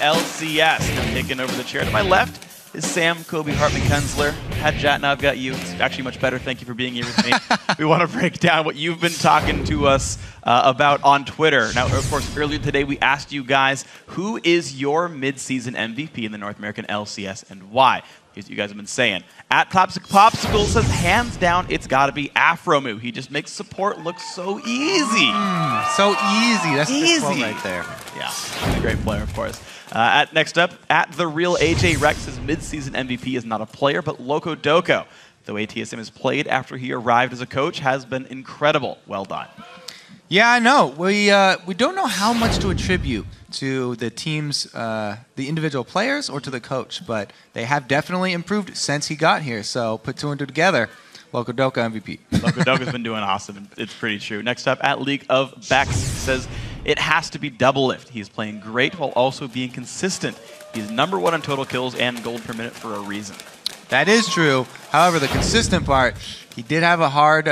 LCS. Now taking over the chair to my left is Sam, Kobe, Hartman, Kensler. Had Jat, now I've got you. It's actually much better. Thank you for being here with me. We want to break down what you've been talking to us about on Twitter. Now, of course, earlier today we asked you guys, who is your mid-season MVP in the North American LCS and why? Here's what you guys have been saying. At Toxic Popsicle says, hands down, it's got to be Afromu. He just makes support look so easy. So easy. That's easy the right there. Yeah, he's a great player, of course. Next up, at The Real AJ Rex, his mid-season MVP is not a player, but Loco Doco. The way TSM has played after he arrived as a coach has been incredible. Well done. Yeah, I know. We don't know how much to attribute to the team's, the individual players or to the coach, but they have definitely improved since he got here. So put two and two together. Loco Doco MVP. Loco Doco's been doing awesome, and it's pretty true. Next up, at League of Bex says, it has to be Double Lift. He's playing great while also being consistent. He's #1 in total kills and gold per minute for a reason. That is true. However, the consistent part, he did have a hard,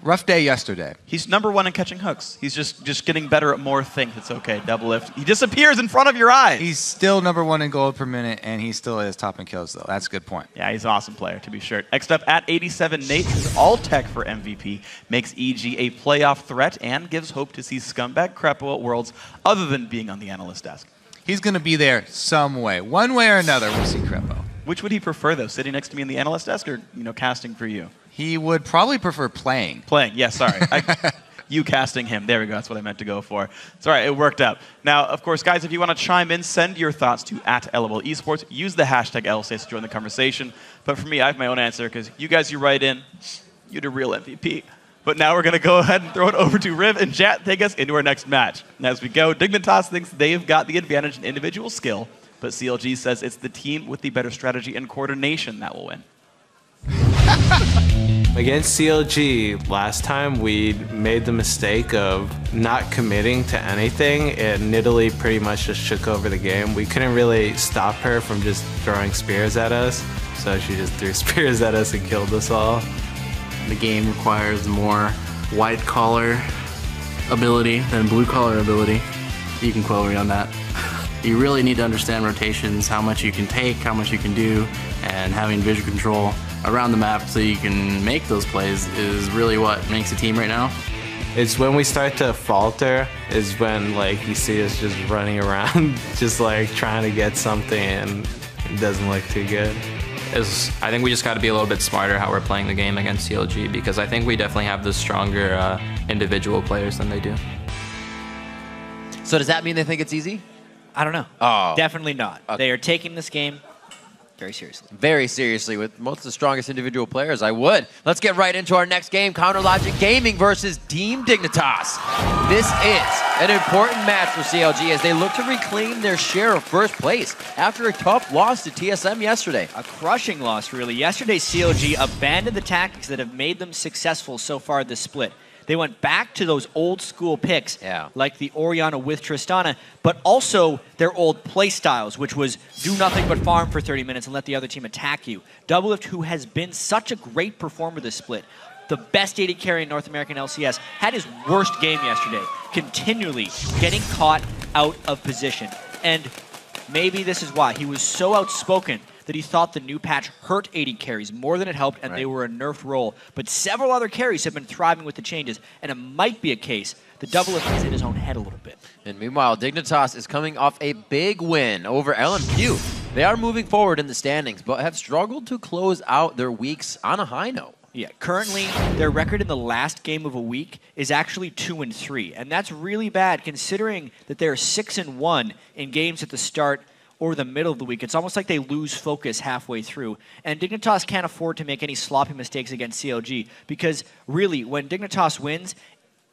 rough day yesterday. He's #1 in catching hooks. He's just getting better at more things. It's okay. Double Lift. He disappears in front of your eyes. He's still #1 in gold per minute, and he still is top in kills, though. That's a good point. Yeah, he's an awesome player, to be sure. Next up, at 87 Nate, is all tech for MVP, makes EG a playoff threat, and gives hope to see Scumbag Crepo at Worlds other than being on the analyst desk. He's going to be there some way. One way or another, we'll see Crepo. Which would he prefer, though? Sitting next to me in the analyst desk or, casting for you? He would probably prefer playing. Playing, yeah, sorry. You casting him. There we go. That's what I meant to go for. It's all right. It worked out. Now, of course, guys, if you want to chime in, send your thoughts to @LOL Esports. Use the hashtag LCS to join the conversation. But for me, I have my own answer because you guys, you write in, you're the real MVP. But now we're going to go ahead and throw it over to Riv and Jat take us into our next match. And as we go, Dignitas thinks they've got the advantage in individual skill, but CLG says it's the team with the better strategy and coordination that will win. Against CLG, last time we made the mistake of not committing to anything, and Nidalee pretty much just took over the game. We couldn't really stop her from just throwing spears at us, so she just threw spears at us and killed us all. The game requires more white-collar ability than blue-collar ability. You can quote me on that. You really need to understand rotations, how much you can take, how much you can do, and having vision control around the map so you can make those plays is really what makes a team right now. It's when we start to falter is when you see us just running around just trying to get something and it doesn't look too good. I think we just got to be a little bit smarter how we're playing the game against CLG because I think we definitely have the stronger individual players than they do. So does that mean they think it's easy? I don't know. Oh. Definitely not. Okay. They are taking this game very seriously. Very seriously. With most of the strongest individual players, I would. Let's get right into our next game, Counter Logic Gaming versus Team Dignitas. This is an important match for CLG as they look to reclaim their share of first place after a tough loss to TSM yesterday. A crushing loss, really. Yesterday, CLG abandoned the tactics that have made them successful so far this split. They went back to those old school picks, like the Orianna with Tristana, but also their old play styles, which was do nothing but farm for 30 minutes and let the other team attack you. Double Lift, who has been such a great performer this split, the best AD carry in North American LCS, had his worst game yesterday, continually getting caught out of position. And maybe this is why. He was so outspoken that he thought the new patch hurt AD carries more than it helped, and they were a nerfed role. But several other carries have been thriving with the changes, and it might be a case the Double Lift is in his own head a little bit. And meanwhile, Dignitas is coming off a big win over LMQ. They are moving forward in the standings, but have struggled to close out their weeks on a high note. Yeah, currently their record in the last game of a week is actually 2-3, and that's really bad considering that they're 6-1 in games at the start or the middle of the week. It's almost like they lose focus halfway through. And Dignitas can't afford to make any sloppy mistakes against CLG because really, when Dignitas wins,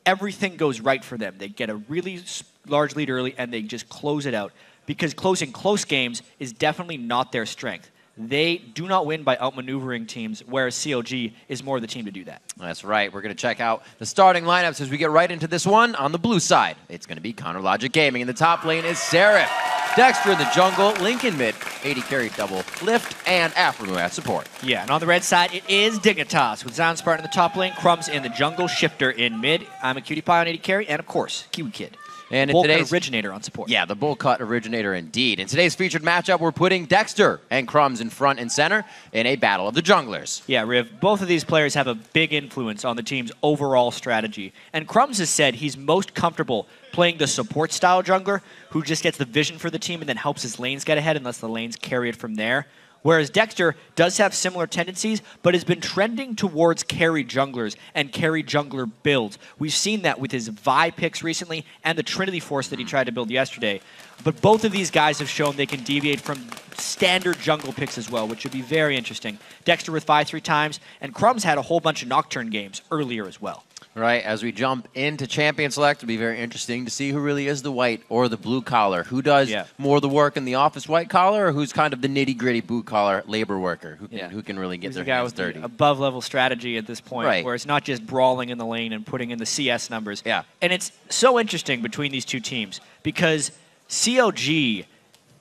everything goes right for them. They get a really large lead early and they just close it out because closing close games is definitely not their strength. they do not win by outmaneuvering teams, whereas CLG is more the team to do that. That's right. We're going to check out the starting lineups as we get right into this one. On the blue side, it's going to be Counter Logic Gaming. In the top lane is Seraph. Dexter in the jungle, Link in mid, 80 carry double lift, and Afremu at support. Yeah, and on the red side, it is Dignitas with Zion Spartan in the top lane, Crumbs in the jungle, Shifter in mid, I'm a Cutie Pie on 80 carry, and of course, Kiwi Kid. And in Bolt today's originator on support. Yeah, the Bull Cut originator indeed. In today's featured matchup, we're putting Dexter and Crumbs in front and center in a battle of the junglers. Yeah, Riv, both of these players have a big influence on the team's overall strategy. And Crumbs has said he's most comfortable playing the support style jungler who just gets the vision for the team and then helps his lanes get ahead and lets the lanes carry it from there. Whereas Dexter does have similar tendencies, but has been trending towards carry junglers and carry jungler builds. We've seen that with his Vi picks recently and the Trinity Force that he tried to build yesterday. But both of these guys have shown they can deviate from standard jungle picks as well, which would be very interesting. Dexter with Vi 3 times, and Crumbs had a whole bunch of Nocturne games earlier as well. Right, as we jump into Champion Select, it'll be very interesting to see who really is the white or the blue collar. Who does more of the work in the office white collar, or who's kind of the nitty-gritty blue collar labor worker who can really get their hands dirty. Above-level strategy at this point, where it's not just brawling in the lane and putting in the CS numbers. Yeah. And it's so interesting between these two teams because CLG,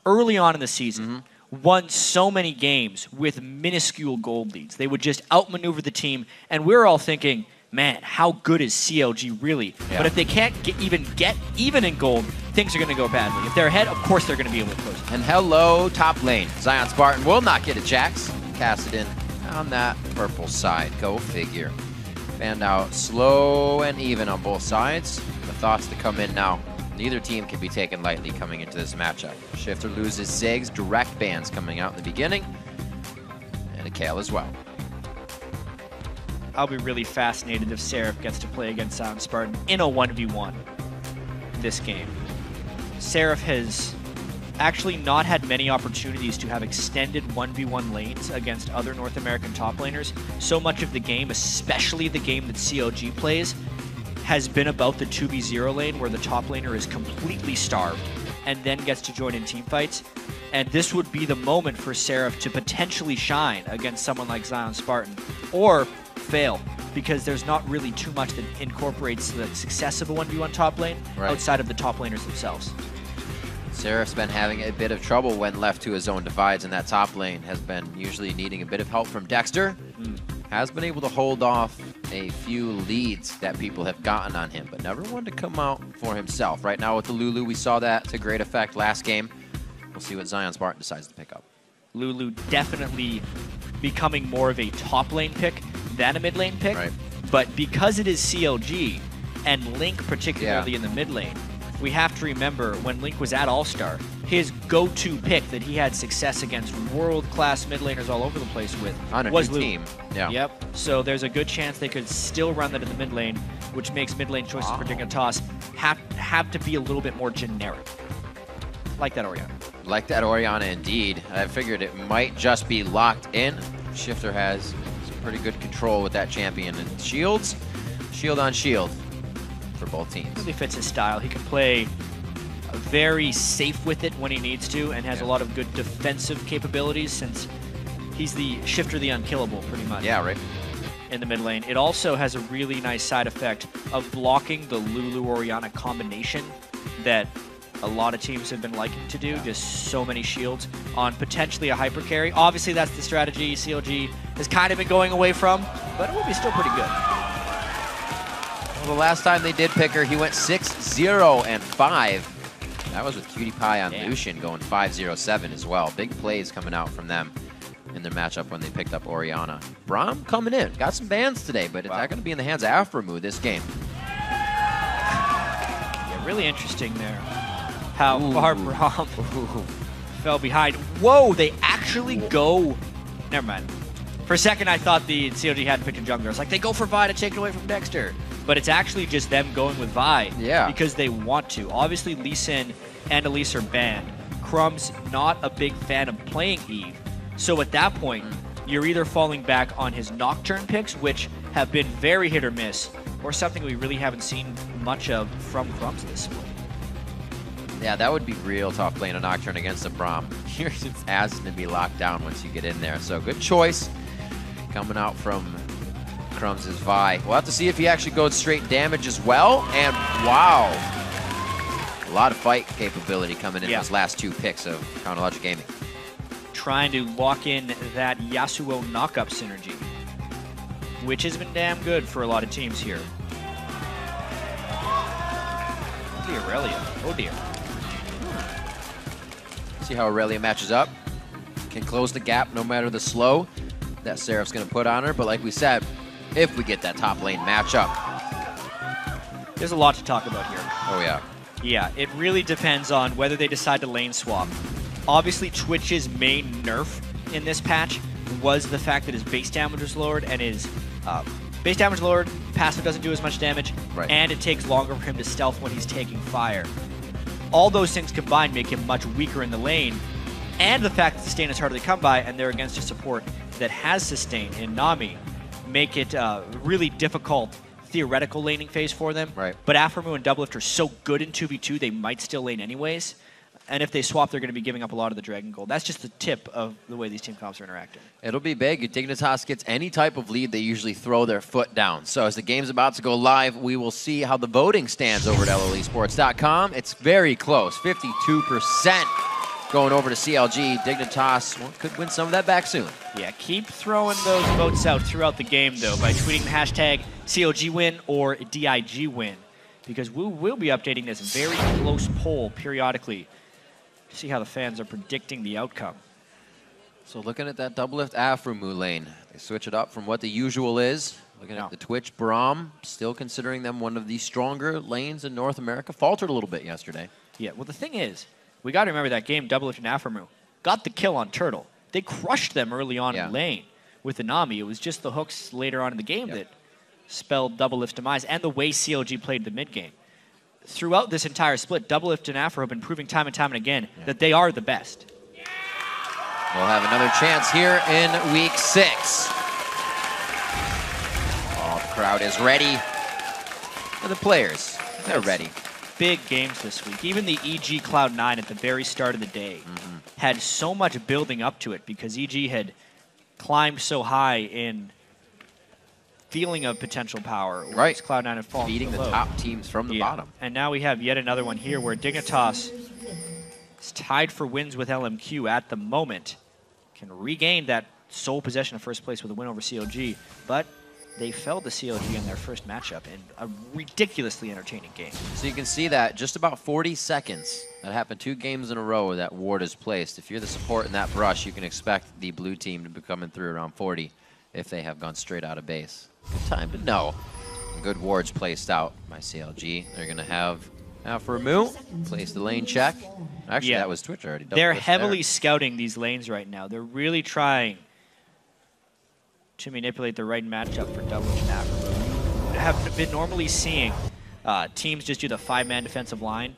early on in the season, won so many games with minuscule gold leads. They would just outmaneuver the team, and we're all thinking, man, how good is CLG really? Yeah. But if they can't get even in gold, things are going to go badly. If they're ahead, of course they're going to be able to close. And hello, top lane. Zion Spartan will not get a Jax. Cast it in on that purple side. Go figure. Fanned out slow and even on both sides. The thoughts to come in now. Neither team can be taken lightly coming into this matchup. Shifter loses Ziggs, direct bans coming out in the beginning, and a Kale as well. I'll be really fascinated if Seraph gets to play against Zion Spartan in a 1v1 this game. Seraph has actually not had many opportunities to have extended 1v1 lanes against other North American top laners. So much of the game, especially the game that CLG plays, has been about the 2v0 lane where the top laner is completely starved and then gets to join in team fights. And this would be the moment for Seraph to potentially shine against someone like Zion Spartan, or fail, because there's not really too much that incorporates the success of a 1v1 top lane outside of the top laners themselves. Seraph's been having a bit of trouble when left to his own divides, and that top lane has been usually needing a bit of help from Dexter. Has been able to hold off a few leads that people have gotten on him, but never one to come out for himself. Right now with the Lulu, we saw that to great effect last game. We'll see what Zion Spartan decides to pick up. Lulu definitely becoming more of a top lane pick than a mid lane pick, but because it is CLG and Link particularly in the mid lane, we have to remember when Link was at All-Star, his go-to pick that he had success against world-class mid laners all over the place with was Lulu. Team. Yeah. Yep. So there's a good chance they could still run that in the mid lane, which makes mid lane choices for Dignitas have to be a little bit more generic. Like that Orianna. Like that Orianna indeed. I figured it might just be locked in. Shifter has some pretty good control with that champion. And shields, shield on shield for both teams. Really fits his style. He can play very safe with it when he needs to and has a lot of good defensive capabilities since he's the Shifter the unkillable pretty much. Yeah, right. In the mid lane. It also has a really nice side effect of blocking the Lulu-Orianna combination that a lot of teams have been liking to do, just so many shields on potentially a hyper carry. Obviously, that's the strategy CLG has kind of been going away from, but it will be still pretty good. Well, the last time they did pick her, he went 6-0-5. That was with Cutie Pie on Lucian going 5-0-7 as well. Big plays coming out from them in their matchup when they picked up Orianna. Braum coming in. Got some bans today, but it's not going to be in the hands of Afremu this game. Yeah, really interesting there. How far Braum fell behind. Whoa, they actually go... Never mind. For a second, I thought the CLG hadn't picked a jungler. I was like, they go for Vi to take it away from Dexter. But it's actually just them going with Vi because they want to. Obviously, Lee Sin and Elise are banned. Crumb's not a big fan of playing Eve. So at that point, you're either falling back on his Nocturne picks, which have been very hit or miss, or something we really haven't seen much of from Crumb's this split. Yeah, that would be real tough playing a Nocturne against a Braum. You're just asking to be locked down once you get in there. So good choice coming out from Crumbs' Vi. We'll have to see if he actually goes straight damage as well. And wow, a lot of fight capability coming in those last 2 picks of Chronologic Gaming. Trying to lock in that Yasuo knockup synergy, which has been damn good for a lot of teams here. The Aurelia. Oh dear. See how Aurelia matches up. Can close the gap no matter the slow that Seraph's going to put on her. But like we said, if we get that top lane matchup. There's a lot to talk about here. Oh, yeah. Yeah, it really depends on whether they decide to lane swap. Obviously, Twitch's main nerf in this patch was the fact that his base damage was lowered, and his base damage lowered, passive doesn't do as much damage, and it takes longer for him to stealth when he's taking fire. All those things combined make him much weaker in the lane, and the fact that sustain is harder to come by, and they're against a support that has sustain in Nami, make it really difficult theoretical laning phase for them. But Aphromoo and Doublelift are so good in 2v2, they might still lane anyways. And if they swap, they're going to be giving up a lot of the Dragon Gold. That's just the tip of the way these team comps are interacting. It'll be big. If Dignitas gets any type of lead, they usually throw their foot down. So as the game's about to go live, we will see how the voting stands over at LOLesports.com. It's very close, 52% going over to CLG. Dignitas could win some of that back soon. Yeah, keep throwing those votes out throughout the game, though, by tweeting the hashtag CLG win or DIG win, because we will be updating this very close poll periodically to see how the fans are predicting the outcome. So looking at that Doublelift Aphromoo lane, they switch it up from what the usual is. Looking at the Twitch Braum, still considering them one of the stronger lanes in North America. Faltered a little bit yesterday. Yeah, well, the thing is, we got to remember that game, Doublelift and Aphromoo got the kill on Turtle. They crushed them early on in the lane with the Nami. It was just the hooks later on in the game that spelled Doublelift's demise, and the way CLG played the mid game. Throughout this entire split, Doublelift and Afro have been proving time and time and again that they are the best. We'll have another chance here in week 6. Oh, the crowd is ready. And the players, they're ready. Big games this week. Even the EG Cloud9 at the very start of the day had so much building up to it because EG had climbed so high in feeling of potential power. Cloud9 had fallen beating the top teams from the bottom. And now we have yet another one here where Dignitas is tied for wins with LMQ at the moment. Can regain that sole possession of first place with a win over CLG, but they fell to CLG in their first matchup in a ridiculously entertaining game. So you can see that just about 40 seconds. That happened 2 games in a row that ward is placed. If you're the support in that brush, you can expect the blue team to be coming through around 40 if they have gone straight out of base. Good time to know. Good wards placed out by CLG. They're going to have Aphromoo place the lane check. Actually, that was Twitch already. They're heavily scouting these lanes right now. They're really trying to manipulate the right matchup for Doublelift and Aphromoo. Have been normally seeing teams just do the 5-man defensive line.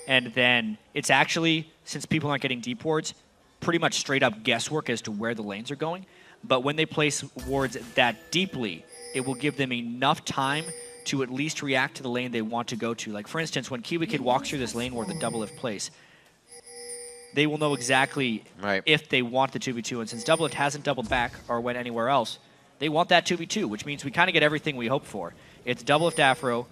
And then it's actually, since people aren't getting deep wards, pretty much straight up guesswork as to where the lanes are going. But when they place wards that deeply, it will give them enough time to at least react to the lane they want to go to. Like, for instance, when Kiwi Kid walks through this lane where the Doublelift place, they will know exactly if they want the 2v2. And since Doublelift hasn't doubled back or went anywhere else, they want that 2v2, which means we kind of get everything we hope for. It's Doublelift Afro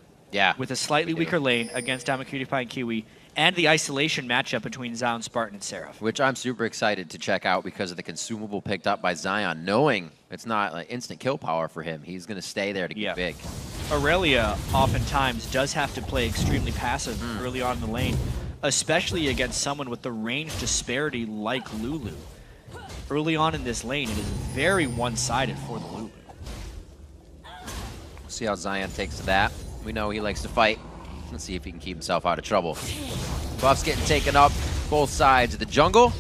with a slightly weaker lane against Damacutie and Kiwi, and the isolation matchup between Zion, Spartan, and Seraph. Which I'm super excited to check out because of the consumable picked up by Zion, knowing it's not like instant kill power for him. He's going to stay there to get big. Aurelia oftentimes does have to play extremely passive early on in the lane, especially against someone with the range disparity like Lulu. Early on in this lane, it is very one-sided for the Lulu. We'll see how Zion takes to that. We know he likes to fight. Let's see if he can keep himself out of trouble. Buff's getting taken up both sides of the jungle.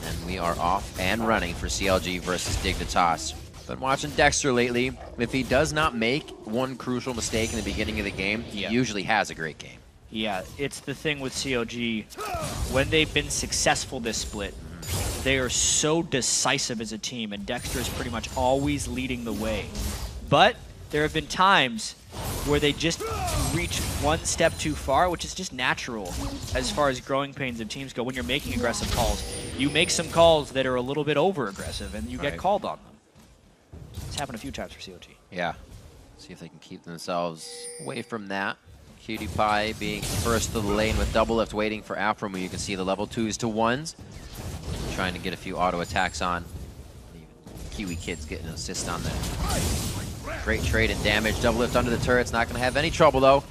And we are off and running for CLG versus Dignitas. Been watching Dexter lately. If he does not make one crucial mistake in the beginning of the game, he usually has a great game. Yeah, it's the thing with CLG. When they've been successful this split, they are so decisive as a team, and Dexter is pretty much always leading the way. But there have been times where they just reach one step too far, which is just natural as far as growing pains of teams go. When you're making aggressive calls, you make some calls that are a little bit over-aggressive, and you get called on them. It's happened a few times for CLG. Yeah. See if they can keep themselves away from that. Cutie Pie being first to the lane with double lift waiting for Afromu. You can see the level 2s to 1s. Trying to get a few auto attacks on. Even Kiwi Kid's getting an assist on that. Great trade and damage. Double lift under the turret's not going to have any trouble though.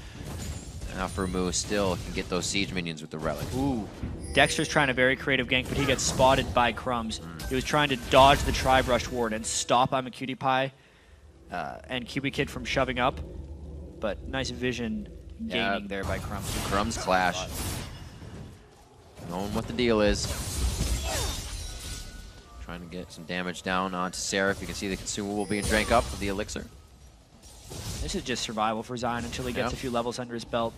Afromu still can get those siege minions with the relic. Ooh. Dexter's trying a very creative gank, but he gets spotted by Crumbs. He was trying to dodge the Tri-Brush ward and stop I'm a Cutie Pie and Kiwi Kid from shoving up. But nice vision gaining there by Crumbs. Crumbs clash. Knowing what the deal is. Trying to get some damage down onto Seraph. You can see the consumable being drank up with the elixir. This is just survival for Zion until he gets a few levels under his belt.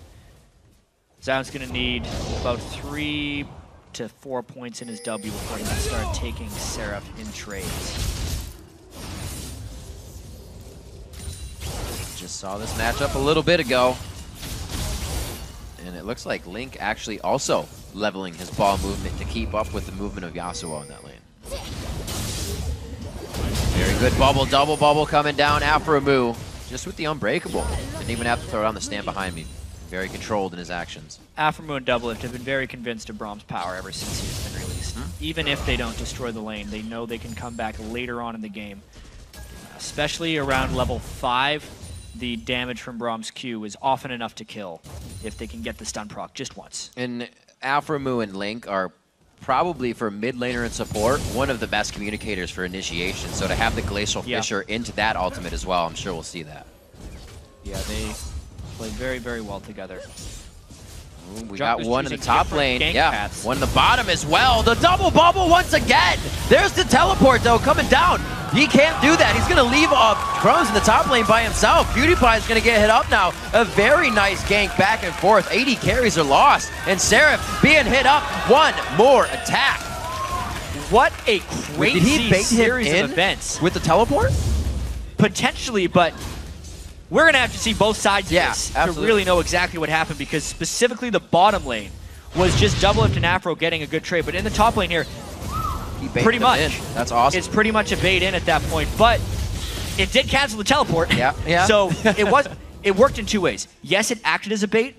Zion's going to need about 3 to 4 points in his W before he can start taking Seraph in trades. Just saw this matchup a little bit ago. And it looks like Link actually also leveling his ball movement to keep up with the movement of Yasuo in that lane. Very good bubble, double bubble coming down. Afromu just with the unbreakable. Didn't even have to throw down the stand behind me. Very controlled in his actions. Afromu and Double Lift have been very convinced of Braum's power ever since he's been released. Even if they don't destroy the lane, they know they can come back later on in the game. Especially around level 5, the damage from Braum's Q is often enough to kill if they can get the stun proc just once. And Afromu and Link are probably, for mid laner and support, one of the best communicators for initiation. So to have the Glacial Fissure into that ultimate as well, I'm sure we'll see that. Yeah, they play very, very well together. Ooh, we got one in the top lane. Yeah, one in the bottom as well. The double bubble once again. There's the teleport though coming down. He can't do that. He's going to leave Crumbs in the top lane by himself. PewDiePie is going to get hit up now. A very nice gank back and forth. 80 carries are lost. And Seraph being hit up. One more attack. What a crazy series of events. With the teleport? Potentially, but we're going to have to see both sides of this to really know exactly what happened, because specifically the bottom lane was just Double Lift and Afro getting a good trade. But in the top lane here, pretty much. That's awesome. It's pretty much a bait in at that point, but it did cancel the teleport. Yeah. So it worked in two ways. Yes, it acted as a bait,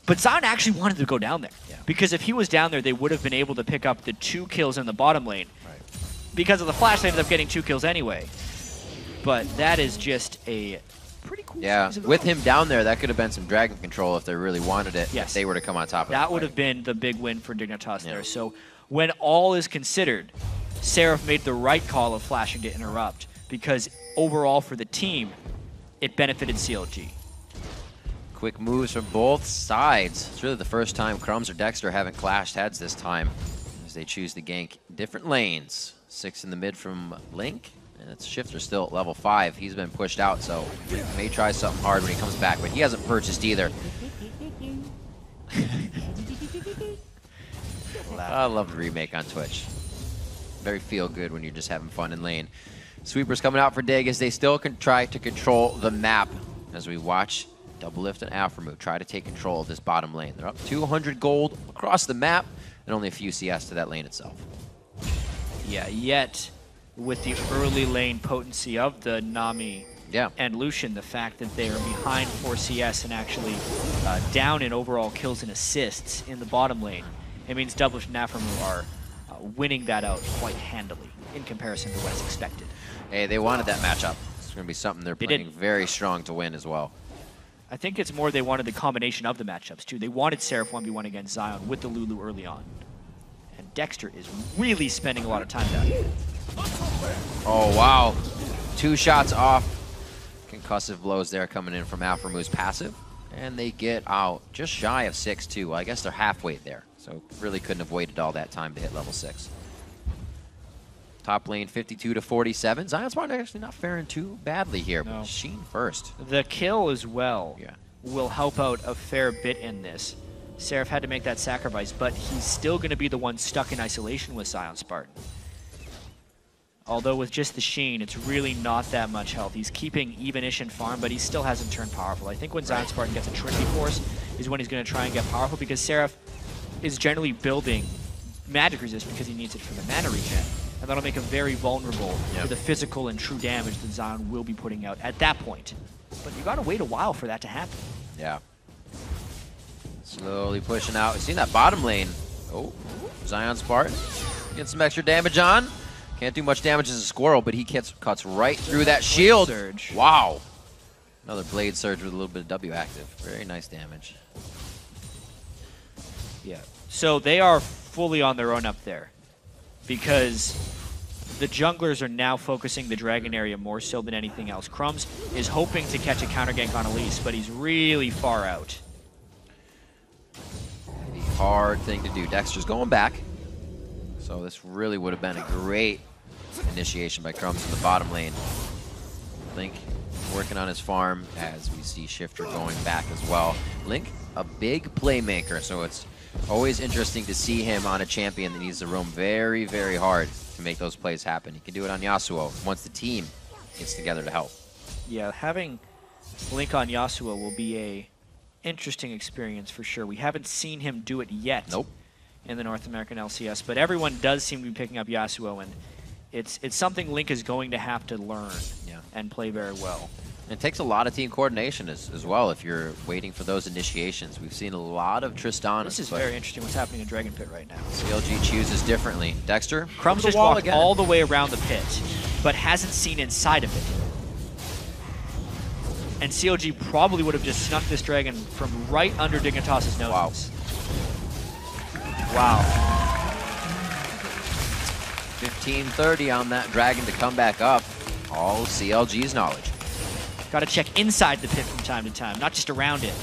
but Zion actually wanted to go down there. Because if he was down there, they would have been able to pick up the 2 kills in the bottom lane. Because of the flash, they ended up getting 2 kills anyway. But that is just a pretty cool series of with him down there, that could have been some dragon control if they really wanted it. Yes. If they were to come on top of it. That would have been the big win for Dignitas there. So when all is considered, Seraph made the right call of flashing to interrupt, because overall for the team, it benefited CLG. Quick moves from both sides. It's really the first time Crumbs or Dexter haven't clashed heads this time, as they choose to gank different lanes. 6 in the mid from Link, and its Shifter still at level 5. He's been pushed out, so Link may try something hard when he comes back, but he hasn't purchased either. I love the remake on Twitch. Very feel good when you're just having fun in lane. Sweepers coming out for Dig as they still can try to control the map, as we watch Double Lift and Afromu try to take control of this bottom lane. They're up 200 gold across the map and only a few CS to that lane itself. Yeah, yet with the early lane potency of the Nami and Lucian, the fact that they are behind 4 CS and actually down in overall kills and assists in the bottom lane, it means Double Lift and Afromu are winning that out quite handily in comparison to what's expected. Hey, they wanted that matchup. It's going to be something they're playing very strong to win as well. I think it's more they wanted the combination of the matchups, too. They wanted Seraph 1v1 against Zion with the Lulu early on. And Dexter is really spending a lot of time down here. Oh, wow. 2 shots off. Concussive blows there coming in from Afromu's passive. And they get out just shy of 6-2. Well, I guess they're halfway there. So really couldn't have waited all that time to hit level 6. Top lane 52 to 47. Zion's probably actually not faring too badly here, but Sheen first. The kill as well will help out a fair bit in this. Seraph had to make that sacrifice, but he's still going to be the one stuck in isolation with Zion Spartan. Although with just the Sheen, it's really not that much health. He's keeping even-ish in farm, but he still hasn't turned powerful. I think when Zion Spartan gets a Trinity Force is when he's going to try and get powerful, because Seraph is generally building magic resist because he needs it for the mana regen. And that'll make him very vulnerable to the physical and true damage that Zion will be putting out at that point. But you got to wait a while for that to happen. Yeah. Slowly pushing out. We've seen that bottom lane. Oh, Zion Spartan getting some extra damage on. Can't do much damage as a squirrel, but he cuts right through that shield. Surge. Wow. Another Blade Surge with a little bit of W active. Very nice damage. Yeah. So they are fully on their own up there, because the junglers are now focusing the Dragon area more so than anything else. Crumbs is hoping to catch a counter gank on Elise, but he's really far out. The hard thing to do. Dexter's going back. So this really would have been a great initiation by Crumbs in the bottom lane. Link working on his farm as we see Shifter going back as well. Link, a big playmaker, so it's always interesting to see him on a champion that needs to roam very, very hard to make those plays happen. He can do it on Yasuo once the team gets together to help. Yeah, having Link on Yasuo will be a interesting experience for sure. We haven't seen him do it yet in the North American LCS, but everyone does seem to be picking up Yasuo, and it's something Link is going to have to learn and play very well. And it takes a lot of team coordination as well if you're waiting for those initiations. We've seen a lot of Tristana. This is very interesting what's happening in Dragon Pit right now. CLG chooses differently. Dexter? Crumbs just walked all the way around the pit, but hasn't seen inside of it. And CLG probably would have just snuck this dragon from right under Dignitas's nose. Wow. 15-30 on that dragon to come back up. All CLG's knowledge. Got to check inside the pit from time to time, not just around it.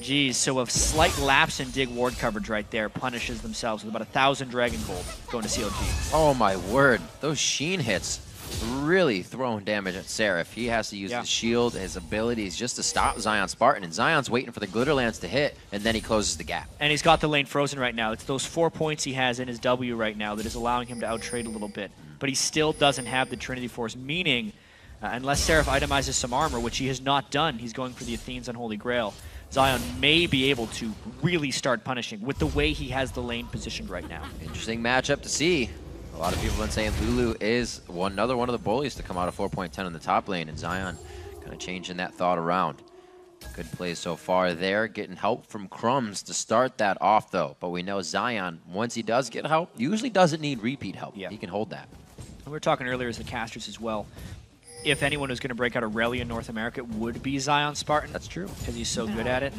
Geez, so a slight lapse in dig ward coverage right there punishes themselves with about 1,000 Dragon Gold going to CLG. Oh my word, those Sheen hits really throwing damage at Seraph. He has to use his shield, his abilities just to stop Zion Spartan, and Zion's waiting for the Glitterlands to hit, and then he closes the gap. And he's got the lane frozen right now. It's those 4 points he has in his W right now that is allowing him to outtrade a little bit. But he still doesn't have the Trinity Force, meaning unless Seraph itemizes some armor, which he has not done, he's going for the Athene's Unholy Grail, Zion may be able to really start punishing with the way he has the lane positioned right now. Interesting matchup to see. A lot of people have been saying Lulu is another one of the bullies to come out of 4.10 in the top lane, and Zion kind of changing that thought around. Good play so far there, getting help from Crumbs to start that off though. But we know Zion, once he does get help, usually doesn't need repeat help. He can hold that. We were talking earlier as the casters as well. If anyone was going to break out a rally in North America, it would be Zion Spartan. That's true. Because he's so good at it.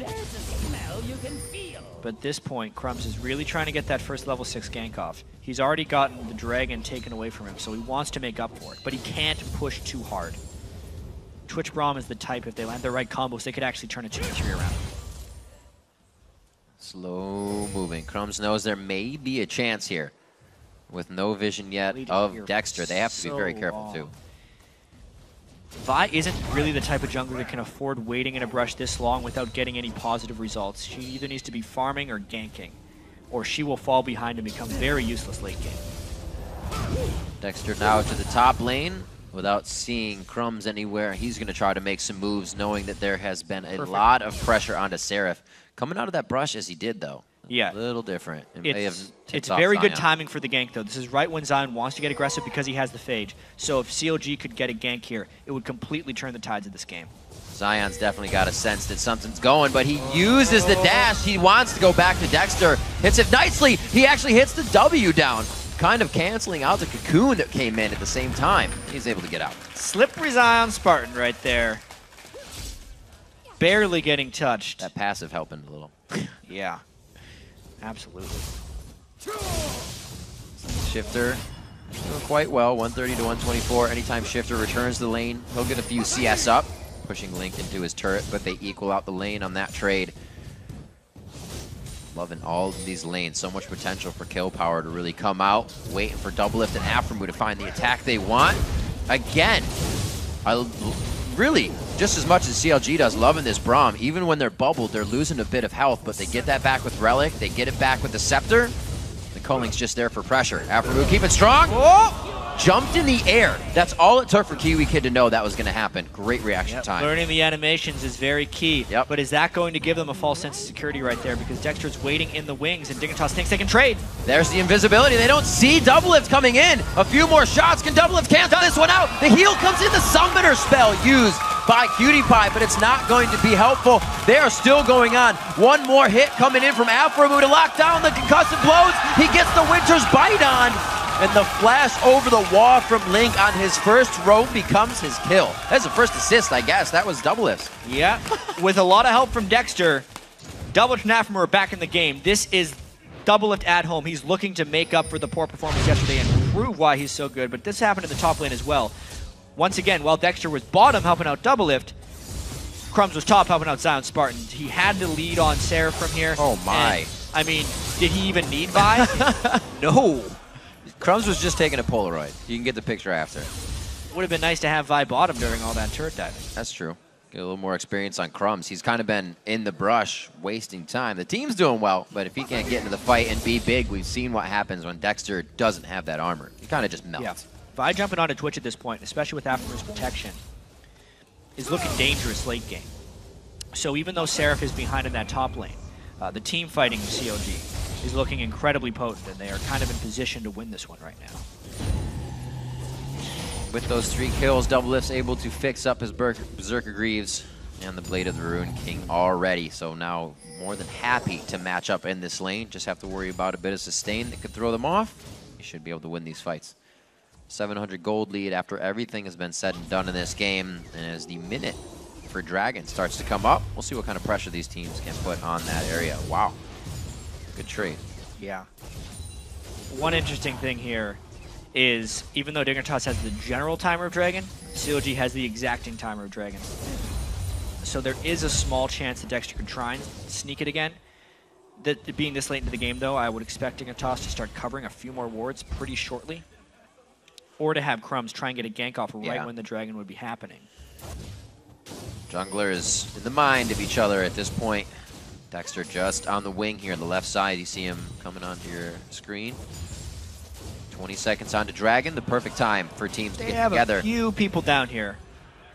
But at this point, Crumbs is really trying to get that first level 6 gank off. He's already gotten the dragon taken away from him, so he wants to make up for it. But he can't push too hard. Twitch Braum is the type, if they land the right combos, they could actually turn a 2-3 around. Slow moving. Crumbs knows there may be a chance here. With no vision yet of Dexter. They have to be very careful too. Vi isn't really the type of jungler that can afford waiting in a brush this long without getting any positive results. She either needs to be farming or ganking, or she will fall behind and become very useless late game. Dexter now to the top lane without seeing Crumbs anywhere. He's going to try to make some moves knowing that there has been a lot of pressure onto Seraph. Coming out of that brush as he did though. Yeah. A little different. It's very good timing for the gank, though. This is right when Zion wants to get aggressive because he has the Phage. So if CLG could get a gank here, it would completely turn the tides of this game. Zion's definitely got a sense that something's going, but he uses the dash. He wants to go back to Dexter. Hits it nicely. He actually hits the W down, kind of canceling out the cocoon that came in at the same time. He's able to get out. Slippery Zion Spartan right there. Barely getting touched. That passive helping a little. Yeah. Absolutely. Shifter doing quite well, 130 to 124. Anytime Shifter returns the lane, he'll get a few CS up, pushing Link into his turret, but they equal out the lane on that trade. Loving all of these lanes. So much potential for kill power to really come out. Waiting for Double Lift and Aframu to find the attack they want. Again, really, just as much as CLG does, loving this Braum. Even when they're bubbled, they're losing a bit of health, but they get that back with Relic. They get it back with the Scepter. The Culling's just there for pressure. Aframu keep it strong. Oh! jumped in the air. That's all it took for Kiwi Kid to know that was going to happen. Great reaction time. Learning the animations is very key. Yep. But is that going to give them a false sense of security right there? Because Dexter's waiting in the wings, and Dignitas thinks they can trade. There's the invisibility. They don't see Doublelift coming in. A few more shots. Can Doublelift cancel this one out? The heal comes in. The Summoner spell used by Cutie Pie, but it's not going to be helpful. They are still going on. One more hit coming in from Afromu to lock down the concussive blows. He gets the Winter's Bite on, and the flash over the wall from Link on his first roam becomes his kill. That's the first assist, I guess. That was Doublelift. Yeah, with a lot of help from Dexter, Doublelift and Afromu are back in the game. This is Doublelift at home. He's looking to make up for the poor performance yesterday and prove why he's so good, but this happened in the top lane as well. Once again, while Dexter was bottom helping out Doublelift, Crumbs was top helping out Zion Spartan. He had to lead on Seraph from here. Oh my. And, I mean, did he even need Vi? No. Crumbs was just taking a Polaroid. You can get the picture after. Would have been nice to have Vi bottom during all that turret diving. That's true. Get a little more experience on Crumbs. He's kind of been in the brush, wasting time. The team's doing well, but if he can't get into the fight and be big, we've seen what happens when Dexter doesn't have that armor. He kind of just melts. Yeah. Vi jumping onto Twitch at this point, especially with Afromu's protection, is looking dangerous late game. So even though Seraph is behind in that top lane, the team fighting CLG is looking incredibly potent, and they are kind of in position to win this one right now. With those 3 kills, Doublelift's able to fix up his Berserker Greaves and the Blade of the Ruined King already. So now more than happy to match up in this lane. Just have to worry about a bit of sustain that could throw them off. You should be able to win these fights. 700 gold lead after everything has been said and done in this game. And as the minute for Dragon starts to come up, we'll see what kind of pressure these teams can put on that area. Wow. Good trade. Yeah. One interesting thing here is, even though Dignitas has the general timer of Dragon, CLG has the exacting timer of Dragon. So there is a small chance that Dexter could try and sneak it again. That being this late into the game, though, I would expect Dignitas to start covering a few more wards pretty shortly. Or to have Crumbs try and get a gank off right when the Dragon would be happening. Junglers in the mind of each other at this point. Dexter just on the wing here on the left side. You see him coming onto your screen. 20 seconds onto Dragon, the perfect time for teams to get together. They have a few people down here.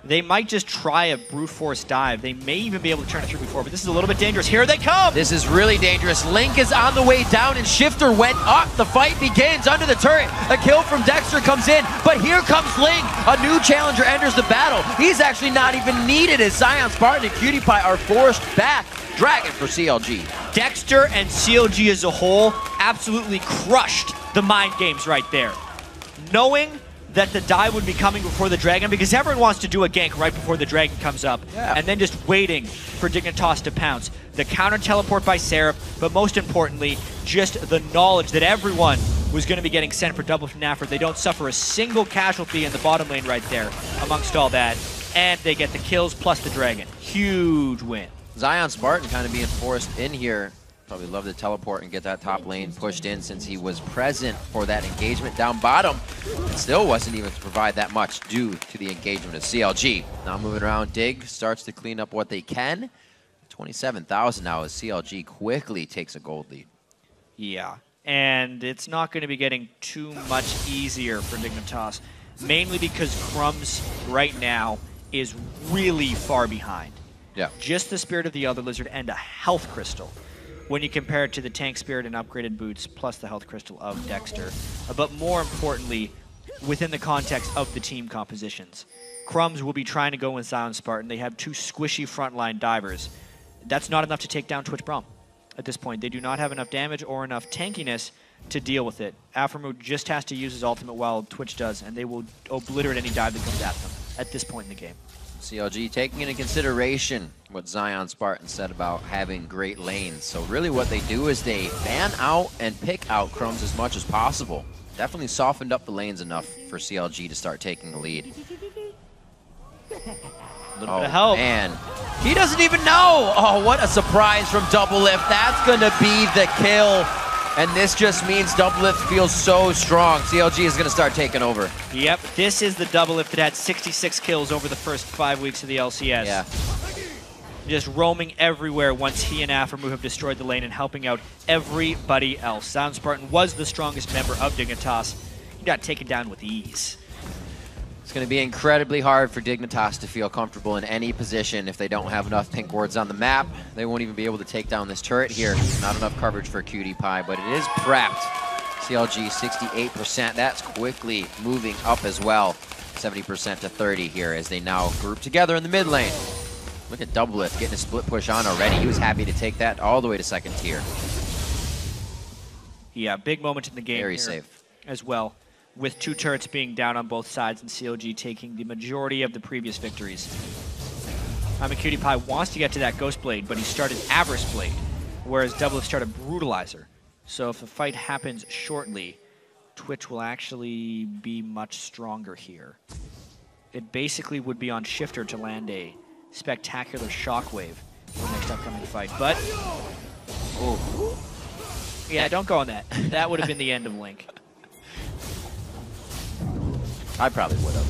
They might just try a brute force dive. They may even be able to turn it through before, but this is a little bit dangerous. Here they come! This is really dangerous. Link is on the way down, and Shifter went up. The fight begins under the turret. A kill from Dexter comes in, but here comes Link. A new challenger enters the battle. He's actually not even needed as Zion Spartan and Cutie Pie are forced back. Dragon for CLG. Dexter and CLG as a whole absolutely crushed the mind games right there. Knowing that the dive would be coming before the Dragon, because everyone wants to do a gank right before the Dragon comes up, and then just waiting for Dignitas to pounce. The counter teleport by Seraph, but most importantly, just the knowledge that everyone was going to be getting sent for double from Naffer. They don't suffer a single casualty in the bottom lane right there amongst all that, and they get the kills plus the Dragon. Huge win. Zion Spartan kind of being forced in here. Probably love to teleport and get that top lane pushed in since he was present for that engagement down bottom. It still wasn't even to provide that much due to the engagement of CLG. Now moving around, Dig starts to clean up what they can. 27,000 now as CLG quickly takes a gold lead. Yeah, and it's not going to be getting too much easier for Dignitas, mainly because Crumbs right now is really far behind. Yeah. Just the Spirit of the Elder Lizard and a Health Crystal when you compare it to the Tank Spirit and upgraded boots plus the Health Crystal of Dexter. But more importantly, within the context of the team compositions, Crumbs will be trying to go with Zion Spartan. They have 2 squishy frontline divers. That's not enough to take down Twitch Braum at this point. They do not have enough damage or enough tankiness to deal with it. Afromu just has to use his ultimate while Twitch does, and they will obliterate any dive that comes at them at this point in the game. CLG taking into consideration what Zion Spartan said about having great lanes. So really what they do is they ban out and pick out Crumbs as much as possible. Definitely softened up the lanes enough for CLG to start taking the lead. A little bit of help. Man, he doesn't even know. Oh, what a surprise from Doublelift. That's going to be the kill. And this just means Doublelift feels so strong. CLG is going to start taking over. Yep, this is the Doublelift that had 66 kills over the first 5 weeks of the LCS. Yeah. Just roaming everywhere once he and Afromu have destroyed the lane and helping out everybody else. Zion Spartan was the strongest member of Dignitas. got taken down with ease. It's going to be incredibly hard for Dignitas to feel comfortable in any position if they don't have enough pink wards on the map. They won't even be able to take down this turret here. Not enough coverage for Cutie Pie, but it is prepped. CLG 68%. That's quickly moving up as well. 70% to 30 here as they now group together in the mid lane. Look at Doublelift getting a split push on already. He was happy to take that all the way to second tier. Yeah, big moment in the game. Very here safe as well, with 2 turrets being down on both sides and CLG taking the majority of the previous victories. Cutie Pie wants to get to that Ghost Blade, but he started Avarice Blade, whereas Doublelift started Brutalizer. So if the fight happens shortly, Twitch will actually be much stronger here. It basically would be on Shifter to land a spectacular Shockwave in the next upcoming fight, but... Oh. Yeah, don't go on that. That would have been the end of Link. I probably would have.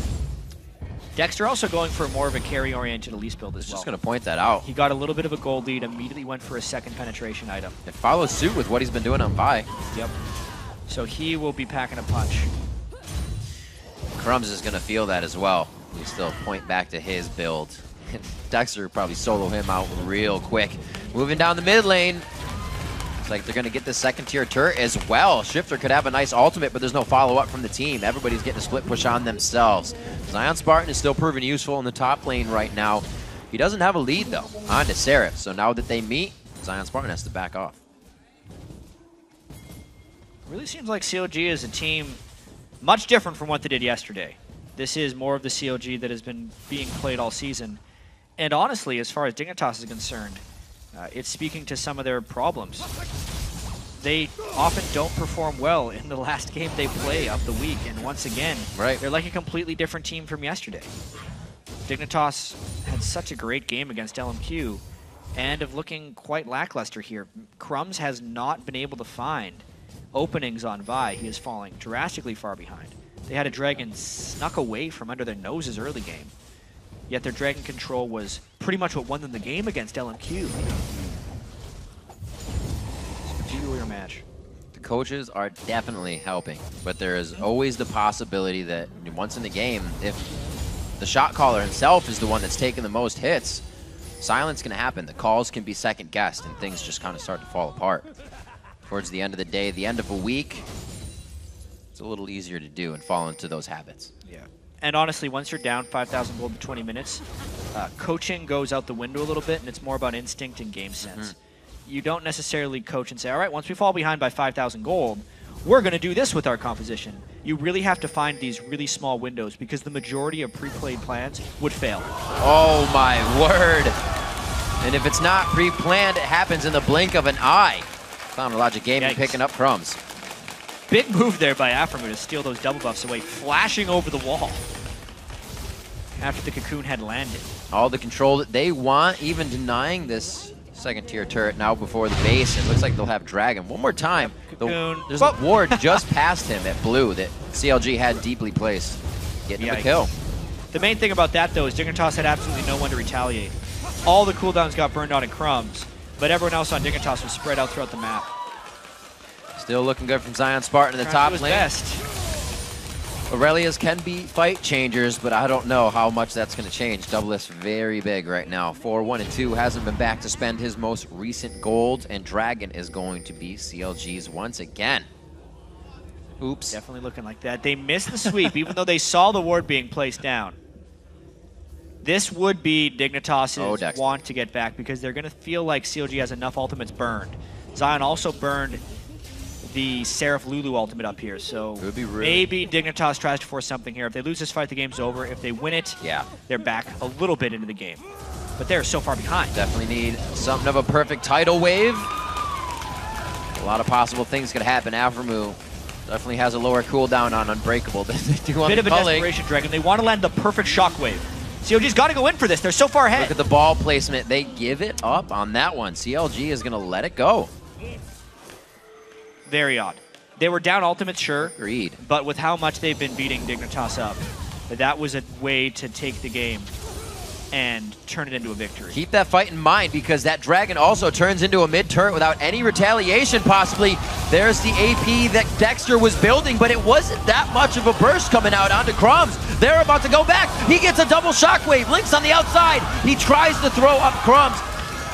Dexter also going for more of a carry-oriented Elise build as well. Just going to point that out. He got a little bit of a gold lead, immediately went for a second penetration item. It follows suit with what he's been doing on Vi. Yep. So he will be packing a punch. Crumbs is going to feel that as well. We still point back to his build. Dexter probably solo him out real quick. Moving down the mid lane. Looks like they're going to get the second tier turret as well. Shifter could have a nice ultimate, but there's no follow-up from the team. Everybody's getting a split push on themselves. Zion Spartan is still proving useful in the top lane right now. He doesn't have a lead, though, on to Seraph. So now that they meet, Zion Spartan has to back off. Really seems like CLG is a team much different from what they did yesterday. This is more of the CLG that has been being played all season. And honestly, as far as Dignitas is concerned, it's speaking to some of their problems. They often don't perform well in the last game they play of the week. And once again, they're like a completely different team from yesterday. Dignitas had such a great game against LMQ and of looking quite lackluster here. Crumbs has not been able to find openings on Vi. He is falling drastically far behind. They had a dragon snuck away from under their noses early game. Yet their dragon control was pretty much what won them the game against LMQ. Peculiar match. The coaches are definitely helping, but there is always the possibility that once in the game, if the shot caller himself is the one that's taking the most hits, silence can happen. The calls can be second guessed and things just kind of start to fall apart. Towards the end of the day, the end of a week, it's a little easier to do and fall into those habits. Yeah. And honestly, once you're down 5,000 gold in 20 minutes, coaching goes out the window a little bit, and it's more about instinct and game sense. You don't necessarily coach and say, all right, once we fall behind by 5,000 gold, we're going to do this with our composition. You really have to find these really small windows because the majority of pre-played plans would fail. Oh my word. And if it's not pre-planned, it happens in the blink of an eye. Logic Gaming picking up crumbs. Big move there by Aframu to steal those double buffs away, flashing over the wall after the cocoon had landed. All the control that they want, even denying this second tier turret now before the base. It looks like they'll have Dragon one more time. There's a ward just past him at blue that CLG had deeply placed. Getting him a kill. The main thing about that, though, is Dignitas had absolutely no one to retaliate. All the cooldowns got burned on in Crumbs, but everyone else on Dignitas was spread out throughout the map. Still looking good from Zion Spartan in the top lane. Best. Aurelias can be fight changers, but I don't know how much that's going to change. Doublelift's very big right now. 4-1-2, hasn't been back to spend his most recent gold, and Dragon is going to be CLG's once again. Oops. Definitely looking like that. They missed the sweep, even though they saw the ward being placed down. This would be Dignitas' want to get back because they're going to feel like CLG has enough ultimates burned. Zion also burned the Seraph Lulu ultimate up here, so maybe Dignitas tries to force something here. If they lose this fight, the game's over. If they win it, they're back a little bit into the game. But they're so far behind. Definitely need something of a perfect tidal wave. A lot of possible things could happen. Aframu definitely has a lower cooldown on Unbreakable than they do on Bit of a desperation dragon. They want to land the perfect shockwave. CLG's got to go in for this. They're so far ahead. Look at the ball placement. They give it up on that one. CLG is going to let it go. Very odd. They were down ultimates, sure. Agreed. But with how much they've been beating Dignitas up, that was a way to take the game and turn it into a victory. Keep that fight in mind because that dragon also turns into a mid-turret without any retaliation possibly. There's the AP that Dexter was building, but it wasn't that much of a burst coming out onto Crumbs. They're about to go back. He gets a double shockwave. Link's on the outside. He tries to throw up Crumbs.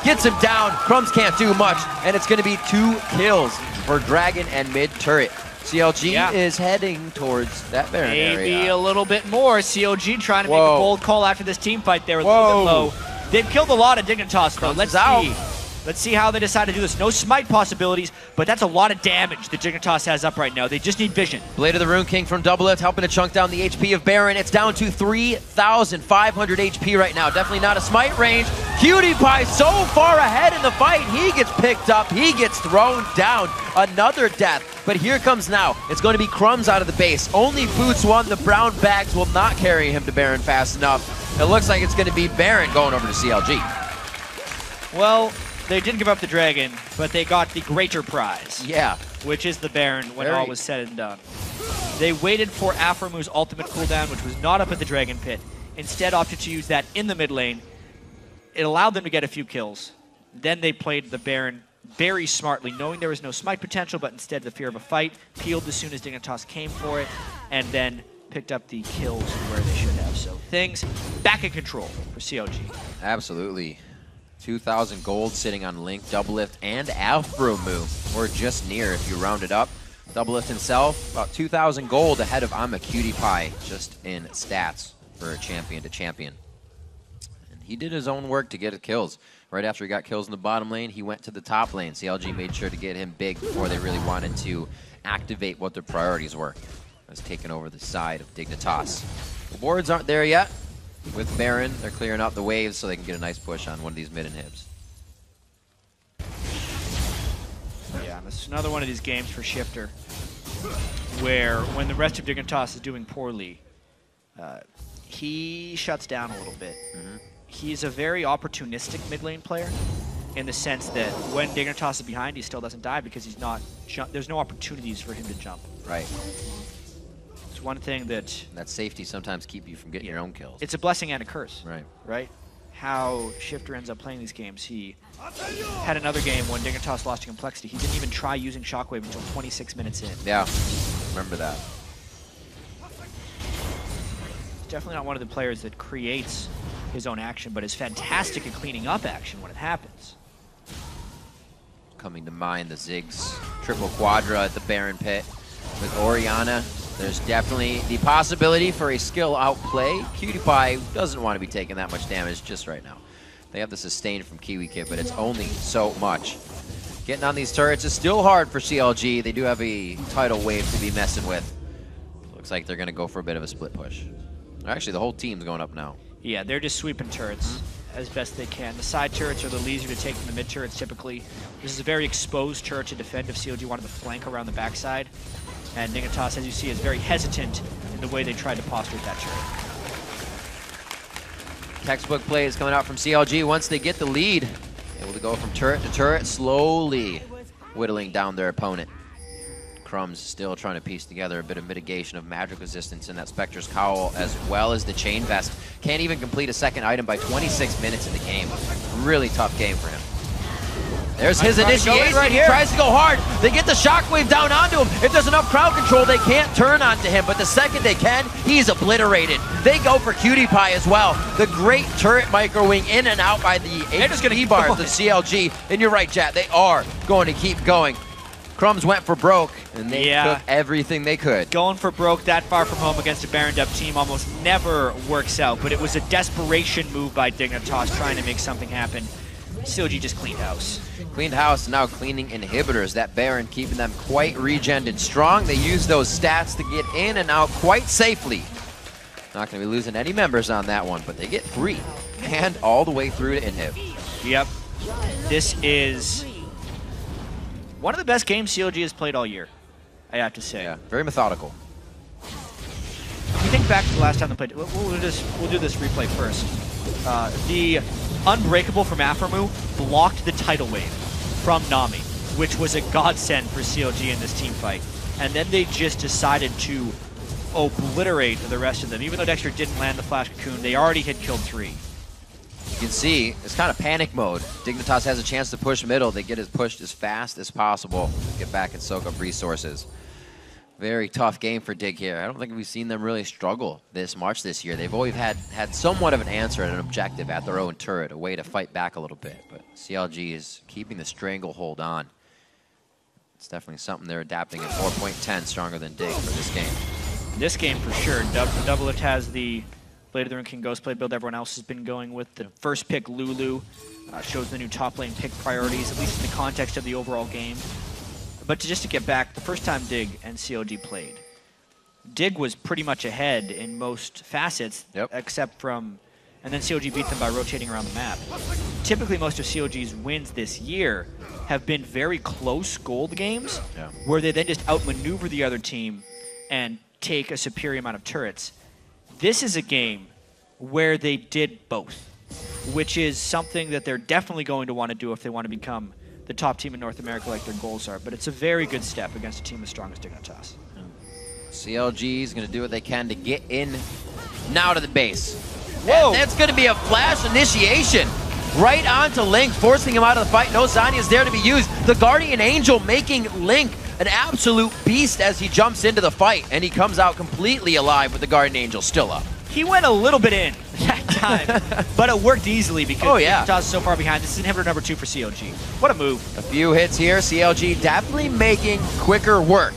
Gets him down. Crumbs can't do much, and it's going to be 2 kills for Dragon and mid turret. CLG is heading towards that Baron area. Maybe a little bit more. CLG trying to make a bold call after this team fight there. A little bit low. They've killed a lot of Dignitas, though. Let's see. Let's see how they decide to do this. No smite possibilities, but that's a lot of damage that Dignitas has up right now. They just need vision. Blade of the Rune King from Doublelift helping to chunk down the HP of Baron. It's down to 3,500 HP right now. Definitely not a smite range. Cutie Pie so far ahead in the fight. He gets picked up. He gets thrown down. Another death. But here comes now. It's going to be Crumbs out of the base. Only Boots won. The brown bags will not carry him to Baron fast enough. It looks like it's going to be Baron going over to CLG. Well, they didn't give up the Dragon, but they got the greater prize. Yeah. Which is the Baron when all was said and done. They waited for Aphromu's ultimate cooldown, which was not up at the Dragon Pit. Instead opted to use that in the mid lane. It allowed them to get a few kills. Then they played the Baron very smartly, knowing there was no smite potential, but instead the fear of a fight. Peeled as soon as Dignitas came for it, and then picked up the kills where they should have. So things back in control for CLG. Absolutely. 2,000 gold sitting on Link, Doublelift, and Aphromu, or just near if you round it up. Doublelift himself, about 2,000 gold ahead of I'm a Cutie Pie, just in stats for champion to champion. And he did his own work to get his kills. Right after he got kills in the bottom lane, he went to the top lane. CLG made sure to get him big before they really wanted to activate what their priorities were. As taking over the side of Dignitas. The boards aren't there yet. With Baron, they're clearing out the waves so they can get a nice push on one of these mid inhibs. Yeah, this is another one of these games for Shifter where when the rest of Dignitas is doing poorly, he shuts down a little bit. He's a very opportunistic mid lane player in the sense that when Dignitas is behind, he still doesn't die because he's not. There's no opportunities for him to jump. Right. One thing that safety sometimes keep you from getting your own kills. It's a blessing and a curse. Right. Right? How Shifter ends up playing these games. He had another game when Dignitas lost to Complexity. He didn't even try using Shockwave until 26 minutes in. Yeah, remember that. He's definitely not one of the players that creates his own action, but is fantastic at cleaning up action when it happens. Coming to mind, the Ziggs triple quadra at the Baron Pit with Orianna. There's definitely the possibility for a skill outplay. Cutie Pie doesn't want to be taking that much damage just right now. They have the sustain from Kiwi Kid, but it's only so much. Getting on these turrets is still hard for CLG. They do have a tidal wave to be messing with. Looks like they're going to go for a bit of a split push. Actually, the whole team's going up now. Yeah, they're just sweeping turrets as best they can. The side turrets are a little easier to take than the mid turrets typically. This is a very exposed turret to defend if CLG wanted to flank around the backside. And Dignitas, as you see, is very hesitant in the way they tried to posture that turret. Textbook plays coming out from CLG. Once they get the lead, able to go from turret to turret, slowly whittling down their opponent. Crumbs still trying to piece together a bit of mitigation of magic resistance in that Spectre's Cowl, as well as the Chain Vest. Can't even complete a second item by 26 minutes in the game. Really tough game for him. There's his initiation right here. He tries to go hard. They get the shockwave down onto him. If there's enough crowd control, they can't turn onto him. But the second they can, he's obliterated. They go for Cutie Pie as well. The great turret microwing in and out by the HP bar of the CLG. And you're right, Jet. They are going to keep going. Crumbs went for broke, and they took everything they could. Going for broke that far from home against a Baron Dub team almost never works out, but it was a desperation move by Dignitas trying to make something happen. CLG just cleaned house. Cleaned house, now cleaning inhibitors. That Baron keeping them quite regened and strong. They use those stats to get in and out quite safely. Not going to be losing any members on that one, but they get 3 and all the way through to inhib. Yep. This is one of the best games CLG has played all year, I have to say. Yeah, very methodical. If you think back to the last time they played, we'll do this replay first. The Unbreakable from Aphromu blocked the tidal wave from Nami, which was a godsend for CLG in this team fight. And then they just decided to obliterate the rest of them. Even though Dexter didn't land the Flash Cocoon, they already had killed 3. can see it's kind of panic mode. Dignitas has a chance to push middle. They get it pushed as fast as possible. Get back and soak up resources. Very tough game for Dig here. I don't think we've seen them really struggle this much this year. They've always had somewhat of an answer and an objective at their own turret, a way to fight back a little bit. But CLG is keeping the stranglehold on. It's definitely something they're adapting at 4.10, stronger than Dig for this game. This game for sure. Doublelift has the Blade of the Ruined King Ghostblade build. Everyone else has been going with the first pick, Lulu. Shows the new top lane pick priorities, at least in the context of the overall game. But just to get back, the first time Dig and CLG played, Dig was pretty much ahead in most facets, except from, and then CLG beat them by rotating around the map. Typically, most of CLG's wins this year have been very close gold games, where they then just outmaneuver the other team and take a superior amount of turrets. This is a game where they did both, which is something that they're definitely going to want to do if they want to become the top team in North America like their goals are. But it's a very good step against a team as strong as Dignitas. CLG is going to do what they can to get in now to the base. Whoa! And that's going to be a flash initiation right onto Link, forcing him out of the fight. No Zanya's there to be used. The Guardian Angel making Link an absolute beast as he jumps into the fight, and he comes out completely alive with the Guardian Angel still up. He went a little bit in that time, but it worked easily because Dignitas is so far behind. This is inhibitor number 2 for CLG. What a move. A few hits here. CLG definitely making quicker work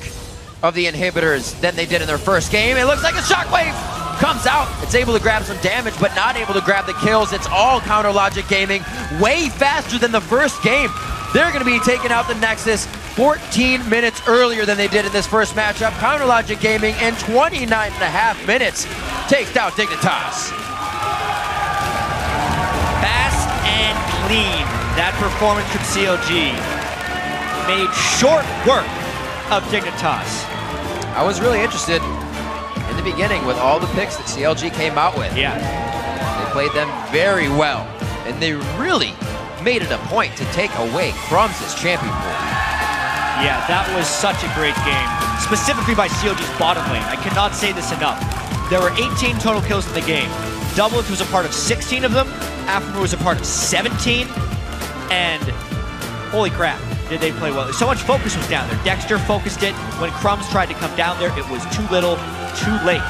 of the inhibitors than they did in their first game. It looks like a shockwave comes out. It's able to grab some damage, but not able to grab the kills. It's all Counter Logic Gaming, way faster than the first game. They're going to be taking out the Nexus 14 minutes earlier than they did in this first matchup. Counter Logic Gaming in 29.5 minutes takes down Dignitas. Fast and clean. That performance from CLG made short work of Dignitas. I was really interested in the beginning with all the picks that CLG came out with. Yeah. They played them very well, and they really made it a point to take away Crumbs' champion pool. Yeah, that was such a great game, specifically by CLG's bottom lane. I cannot say this enough. There were 18 total kills in the game. Doublelift was a part of 16 of them. Aftermoon was a part of 17. And holy crap, did they play well. So much focus was down there. Dexter focused it. When Crumbs tried to come down there, it was too little, too late.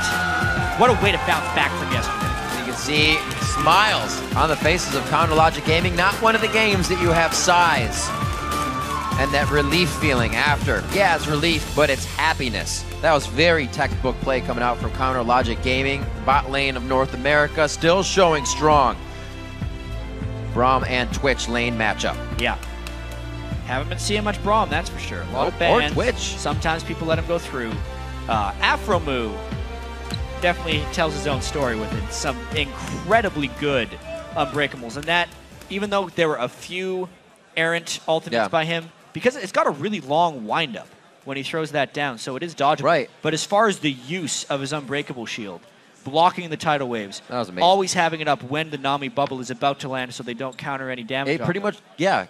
What a way to bounce back from yesterday. You can see smiles on the faces of Counter Logic Gaming. Not one of the games that you have sighs and that relief feeling after. Yeah, it's relief, but it's happiness. That was very textbook play coming out from Counter Logic Gaming. Bot lane of North America still showing strong. Braum and Twitch lane matchup. Yeah. Haven't been seeing much Braum, that's for sure. A lot of bans. Or Twitch. Sometimes people let him go through. Afromoo definitely tells his own story with it. Some incredibly good Unbreakables. And that, even though there were a few errant ultimates by him, because it's got a really long windup when he throws that down, so it is dodgeable. Right. But as far as the use of his Unbreakable shield, blocking the tidal waves, that was amazing. Always having it up when the Nami bubble is about to land so they don't counter any damage. It pretty much,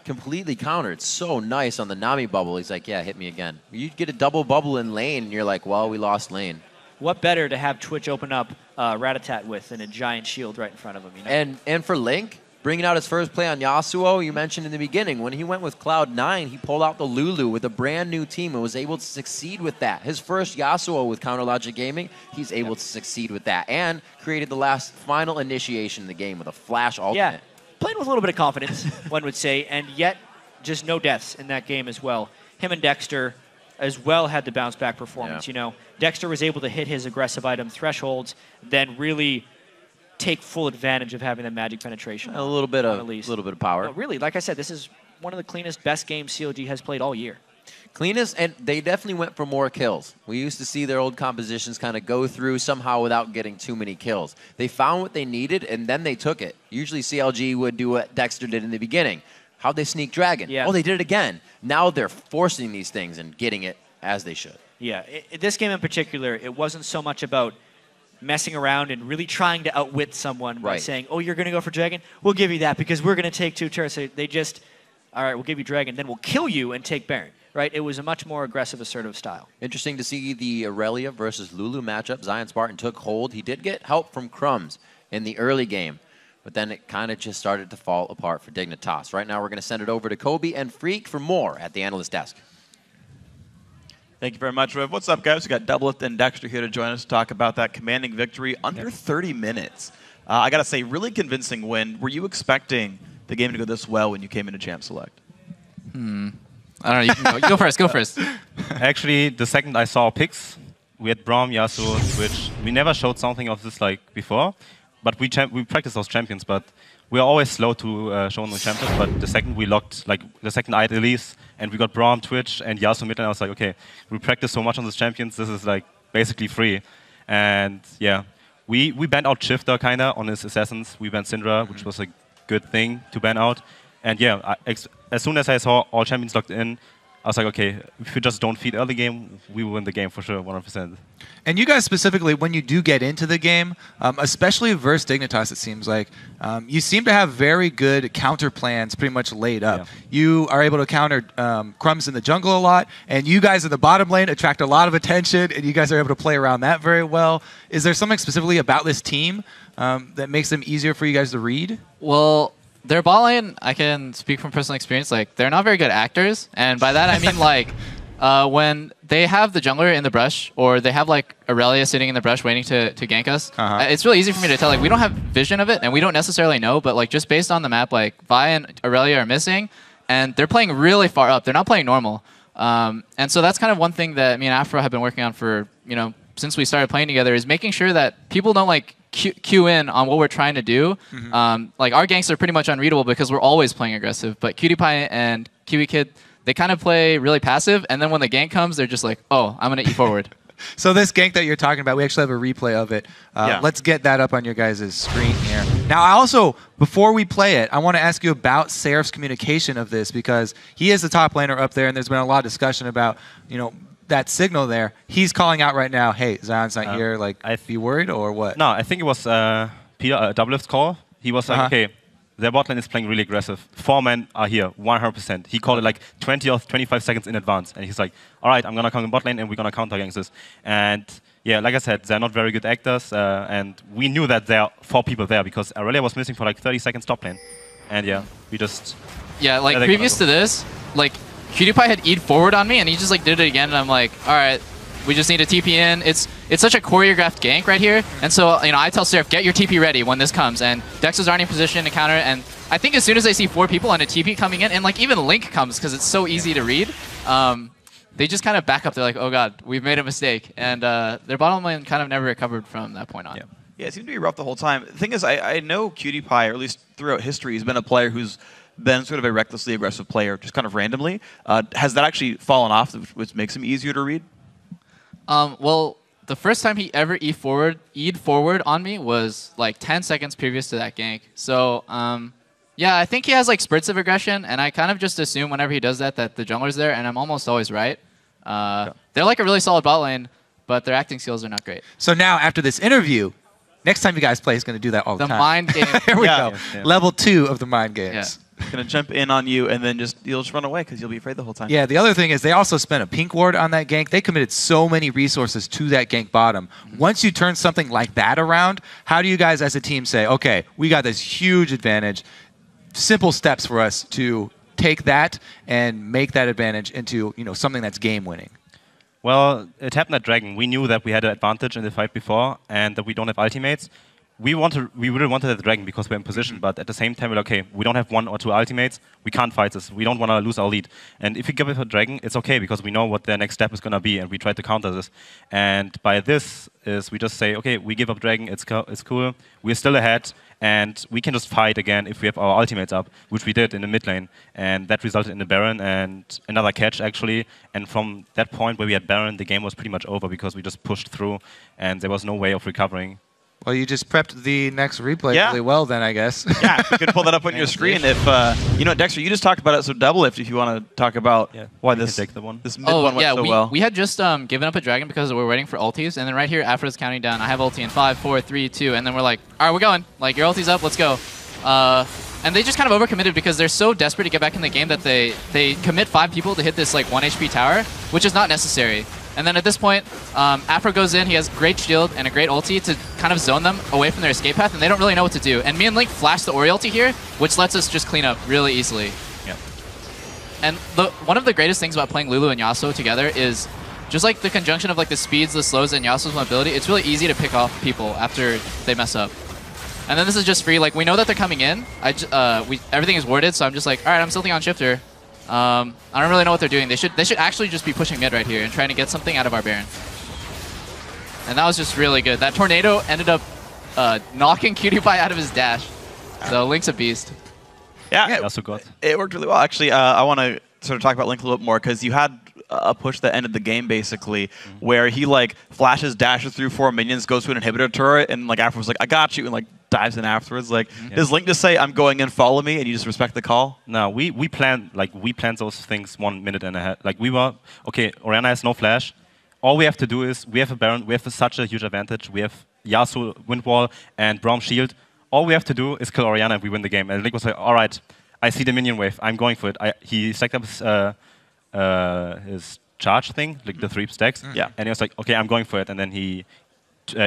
completely countered. It's so nice on the Nami bubble. He's like, yeah, hit me again. You get a double bubble in lane, and you're like, well, we lost lane. What better to have Twitch open up Ratatat with than a giant shield right in front of him? You know? And for Link, bringing out his first play on Yasuo, you mentioned in the beginning, when he went with Cloud9, he pulled out the Lulu with a brand new team and was able to succeed with that. His first Yasuo with Counter Logic Gaming, he's able to succeed with that and created the last final initiation in the game with a flash ultimate. Yeah, playing with a little bit of confidence, one would say, and yet just no deaths in that game as well. Him and Dexter as well had the bounce back performance. You know, Dexter was able to hit his aggressive item thresholds, then really take full advantage of having that magic penetration. A little bit of power. No, really, like I said, this is one of the cleanest, best games CLG has played all year. Cleanest, and they definitely went for more kills. We used to see their old compositions kind of go through somehow without getting too many kills. They found what they needed, and then they took it. Usually CLG would do what Dexter did in the beginning. How'd they sneak Dragon? Yeah. Oh, they did it again. Now they're forcing these things and getting it as they should. Yeah, this game in particular, it wasn't so much about messing around and really trying to outwit someone by saying, oh, you're going to go for Dragon? We'll give you that because we're going to take 2 turrets. They just, all right, we'll give you Dragon, then we'll kill you and take Baron. Right? It was a much more aggressive, assertive style. Interesting to see the Aurelia versus Lulu matchup. Zion Spartan took hold. He did get help from Crumbs in the early game, but then it kind of just started to fall apart for Dignitas. Right now, we're going to send it over to Kobe and Freak for more at the analyst desk. Thank you very much, Riv. What's up, guys? We got Doublelift and Dexter here to join us to talk about that commanding victory under 30 minutes. I got to say, really convincing win. Were you expecting the game to go this well when you came into Champ Select? I don't know. You can go. You go first. Go first. Actually, the second I saw picks, we had Braum, Yasuo, Switch. We never showed something of this like before, but we practiced those champions. But we are always slow to show the champions. But the second we locked, like the second I had Elise, and we got Braum, Twitch, and Yasuo mid, and I was like, okay, we practice so much on these champions. This is like basically free. And yeah, we banned out Shifter kinda on his assassins. We banned Syndra, which was a good thing to ban out. And yeah, as soon as I saw all champions locked in, I was like, okay, if we just don't feed early game, we will win the game for sure, 100%. And you guys specifically, when you do get into the game, especially versus Dignitas, it seems like, you seem to have very good counter plans pretty much laid up. Yeah. You are able to counter Crumbs in the jungle a lot, and you guys in the bottom lane attract a lot of attention, and you guys are able to play around that very well. Is there something specifically about this team that makes them easier for you guys to read? Well, their bot lane, I can speak from personal experience, like, they're not very good actors. And by that, I mean, like, when they have the jungler in the brush, or they have, like, Aurelia sitting in the brush waiting to gank us, it's really easy for me to tell, like, we don't have vision of it, and we don't necessarily know, but, like, just based on the map, like, Vi and Aurelia are missing, and they're playing really far up. They're not playing normal. And so that's kind of one thing that me and Afro have been working on for, you know, since we started playing together, is making sure that people don't, like, cue in on what we're trying to do. Like, our ganks are pretty much unreadable because we're always playing aggressive, but QtPie and Kiwi Kid, they kind of play really passive, and then when the gank comes, they're just like, oh, I'm going to E forward. So this gank that you're talking about, we actually have a replay of it. Let's get that up on your guys' screen here. Now, I also, before we play it, I want to ask you about Seraph's communication of this, because he is the top laner up there, and there's been a lot of discussion about, you know, that signal there. He's calling out right now, hey, Zion's not here, like, be worried, or what? No, I think it was Peter, Doublelift's call. He was like, okay, their bot lane is playing really aggressive. 4 men are here, 100%. He called it like 20 or 25 seconds in advance. And he's like, all right, I'm going to come in bot lane and we're going to counter against this. And yeah, like I said, they're not very good actors. And we knew that there are 4 people there because Aurelia was missing for like 30 seconds top lane. And yeah, we just... Yeah, like previous to this, like, QtPie had E'd forward on me, and he just like did it again, and I'm like, all right, we just need a TP in. It's such a choreographed gank right here, and so, you know, I tell Seraph, get your TP ready when this comes, and Dex is already in position to counter, and I think as soon as I see 4 people on a TP coming in, and like even Link comes, because it's so easy to read, they just kind of back up. They're like, oh god, we've made a mistake, and their bottom lane kind of never recovered from that point on. Yeah, it seemed to be rough the whole time. The thing is, I know QtPie, or at least throughout history, he's been a player who's been sort of a recklessly aggressive player, just kind of randomly. Has that actually fallen off, which makes him easier to read? Well, the first time he ever E'd forward on me was like 10 seconds previous to that gank. So, yeah, I think he has like spurts of aggression, and I kind of just assume whenever he does that the jungler's there, and I'm almost always right. They're like a really solid bot lane, but their acting skills are not great. So now, after this interview, next time you guys play, he's going to do that all the time. The mind game. Here we go. Level 2 of the mind games. Yeah. Gonna jump in on you, and then you'll just run away because you'll be afraid the whole time. Yeah, the other thing is they also spent a pink ward on that gank. They committed so many resources to that gank bottom. Once you turn something like that around, how do you guys as a team say, okay, we got this huge advantage, simple steps for us to take that and make that advantage into, you know, something that's game winning? Well, it happened at Dragon. We knew that we had an advantage in the fight before and that we don't have ultimates. We really wanted at the Dragon because we're in position, but at the same time, we're like, okay, we don't have 1 or 2 ultimates. We can't fight this. We don't want to lose our lead. And if we give it for Dragon, it's okay because we know what their next step is going to be, and we try to counter this. And by this is we just say, okay, we give up Dragon. It's cool. We're still ahead, and we can just fight again if we have our ultimates up, which we did in the mid lane. And that resulted in the Baron and another catch, actually. And from that point where we had Baron, the game was pretty much over because we just pushed through, and there was no way of recovering. Well, you just prepped the next replay really well then, I guess. Yeah, you could pull that up on your screen. If you know, Dexter, you just talked about it, so Doublelift, if you want to talk about why this mid one went so well. We had just given up a Dragon because we were waiting for ultis, and then right here, after it's counting down, I have ulti in 5, 4, 3, 2, and then we're like, all right, we're going. Like, your ulti's up, let's go. And they just kind of overcommitted because they're so desperate to get back in the game that they commit 5 people to hit this like 1 HP tower, which is not necessary. And then at this point, Afro goes in. He has great shield and a great ulti to kind of zone them away from their escape path, and they don't really know what to do. And me and Link flash the Ori ulti here, which lets us just clean up really easily. Yeah. And one of the greatest things about playing Lulu and Yasuo together is just like the conjunction of like the speeds, the slows, and Yasuo's mobility. It's really easy to pick off people after they mess up. And then this is just free. Like, we know that they're coming in. Everything is warded, so I'm just like, all right, I'm tilting on Shifter. I don't really know what they're doing. They should actually just be pushing mid right here and trying to get something out of our Baron. And that was just really good. That tornado ended up knocking Cutie Pie out of his dash. So Link's a beast. Yeah, also good. It worked really well. Actually, I want to sort of talk about Link a little bit more because you had a push that ended the game basically, where he like flashes, dashes through 4 minions, goes to an inhibitor turret, and like afterwards like I got you, and like dives in afterwards. Like, does Link just say I'm going in, follow me, and you just respect the call? No, we planned those things 1 minute and ahead. Like we were okay. Orianna has no flash. All we have to do is we have a Baron. We have such a huge advantage. We have Yasuo, Wind Wall, and Braum Shield. All we have to do is kill Orianna and we win the game. And Link was like, all right, I see the minion wave. I'm going for it. He stacked up his charge thing, like the 3 stacks. Yeah. And he was like, okay, I'm going for it. And then he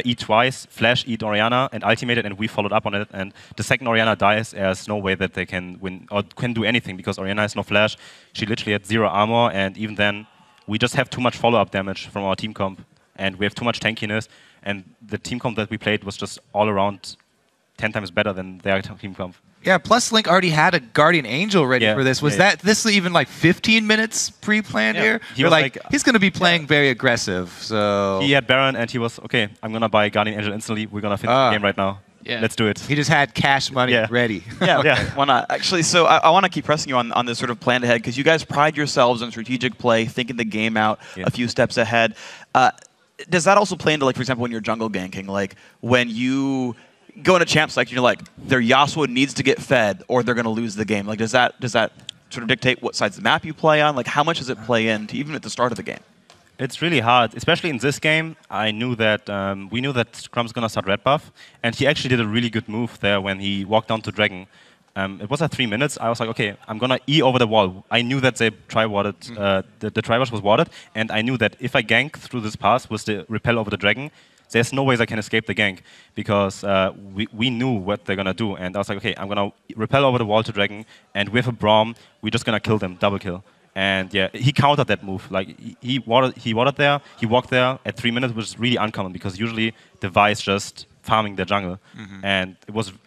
eat twice, flash, eat Orianna, and ultimated, and we followed up on it. And the second Orianna dies, there's no way that they can win or can do anything because Orianna has no flash. She literally had 0 armor, and even then, we just have too much follow-up damage from our team comp, and we have too much tankiness. And the team comp that we played was just all around 10 times better than their team comp. Yeah, plus Link already had a Guardian Angel ready for this. Was this even like 15 minutes pre-planned here? He was like, he's going to be playing very aggressive, so... He had Baron, and he was, okay, I'm going to buy Guardian Angel instantly. We're going to finish the game right now. Yeah. Let's do it. He just had cash money ready. Yeah, why not? Actually, so I want to keep pressing you on this sort of plan ahead, because you guys pride yourselves on strategic play, thinking the game out a few steps ahead. Does that also play into, like, for example, when you're jungle ganking? Like, when you go into champ select, you're like, their Yasuo needs to get fed, or they're going to lose the game. Like, does that sort of dictate what sides of the map you play on? Like, how much does it play into even at the start of the game? It's really hard, especially in this game. I knew that we knew that Scrum's gonna start red buff, and he actually did a really good move there when he walked down to Dragon. It was at 3 minutes. I was like, okay, I'm gonna E over the wall. I knew that they try-warded, the try-wash was warded, and I knew that if I gank through this pass with the repel over the Dragon, there's no ways I can escape the gank because we knew what they're gonna do. And I was like, okay, I'm gonna repel over the wall to Dragon, and with a Braum, we're just gonna kill them, double kill. And yeah, he countered that move. Like he warded there, he walked there at 3 minutes, which is really uncommon because usually the Vi is just farming their jungle. And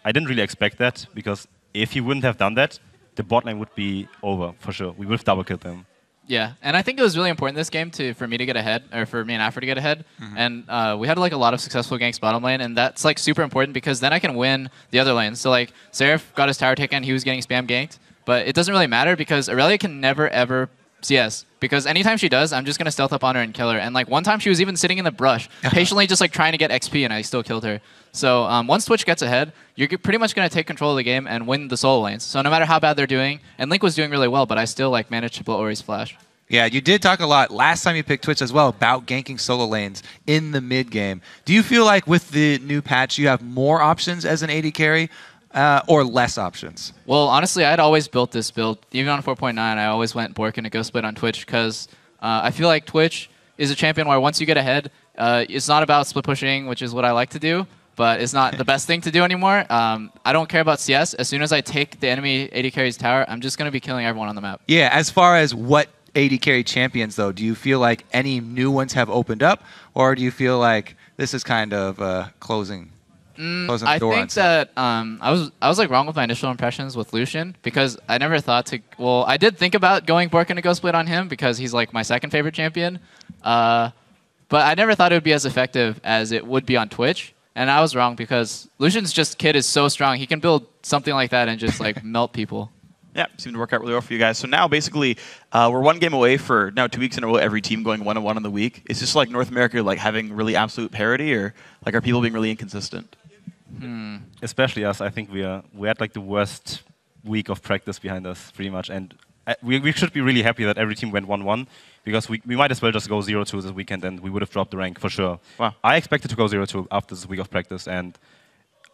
I didn't really expect that because if he wouldn't have done that, the bot lane would be over for sure. We would have double killed them. Yeah, and I think it was really important this game for me to get ahead, or for me and Afro to get ahead. And we had like a lot of successful ganks bottom lane, and that's like super important because then I can win the other lanes. So like Seraph got his tower taken, he was getting spam ganked. But it doesn't really matter because Aurelia can never, ever CS. Because anytime she does, I'm just going to stealth up on her and kill her. And like one time she was even sitting in the brush, patiently just like trying to get XP, and I still killed her. So once Twitch gets ahead, you're pretty much going to take control of the game and win the solo lanes. So no matter how bad they're doing, and Link was doing really well, but I still like managed to blow Ori's flash. Yeah, you did talk a lot last time you picked Twitch as well about ganking solo lanes in the mid game. Do you feel like with the new patch you have more options as an AD carry? Or less options? Well, honestly, I'd always built this build. Even on 4.9, I always went Bork and a Ghost Split on Twitch because I feel like Twitch is a champion where once you get ahead, it's not about split pushing, which is what I like to do, but it's not the best thing to do anymore. I don't care about CS. As soon as I take the enemy AD carry's tower, I'm just going to be killing everyone on the map. Yeah, as far as what AD carry champions, though, do you feel like any new ones have opened up, or do you feel like this is kind of closing? I think that I was like wrong with my initial impressions with Lucian because I never thought to. Well, I did think about going Bork and a Ghost Split on him because he's like my second favorite champion, but I never thought it would be as effective as it would be on Twitch, and I was wrong because Lucian's kit is so strong. He can build something like that and just like melt people. Yeah, seemed to work out really well for you guys. So now, basically, we're 1 game away for now 2 weeks in a row. Every team going 1-1 in the week. Is this like North America like having really absolute parity, or like are people being really inconsistent? Especially us, I think we had like the worst week of practice behind us, pretty much, and we should be really happy that every team went 1-1 because we might as well just go 0-2 this weekend, and we would have dropped the rank for sure. Wow. I expected to go 0-2 after this week of practice, and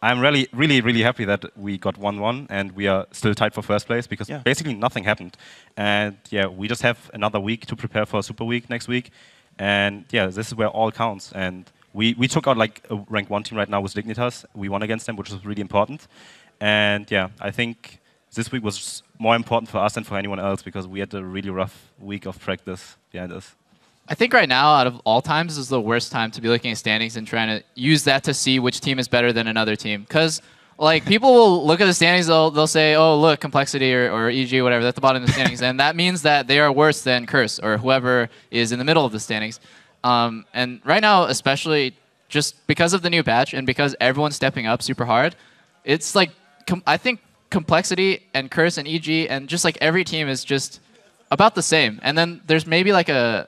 I'm really, really, really happy that we got 1-1 and we are still tied for first place because basically nothing happened. And yeah, we just have another week to prepare for a Super Week next week. And yeah, this is where all counts. And we took out like a rank 1 team right now with Dignitas. We won against them, which was really important. And yeah, I think this week was more important for us than for anyone else because we had a really rough week of practice behind us. I think right now, out of all times, is the worst time to be looking at standings and trying to use that to see which team is better than another team. Because like people will look at the standings, they'll say, oh, look, Complexity or EG, whatever, that's the bottom of the standings. And that means that they are worse than Curse or whoever is in the middle of the standings. And right now, especially just because of the new patch and because everyone's stepping up super hard, it's like, I think Complexity and Curse and EG and just like every team is just about the same. And then there's maybe like a,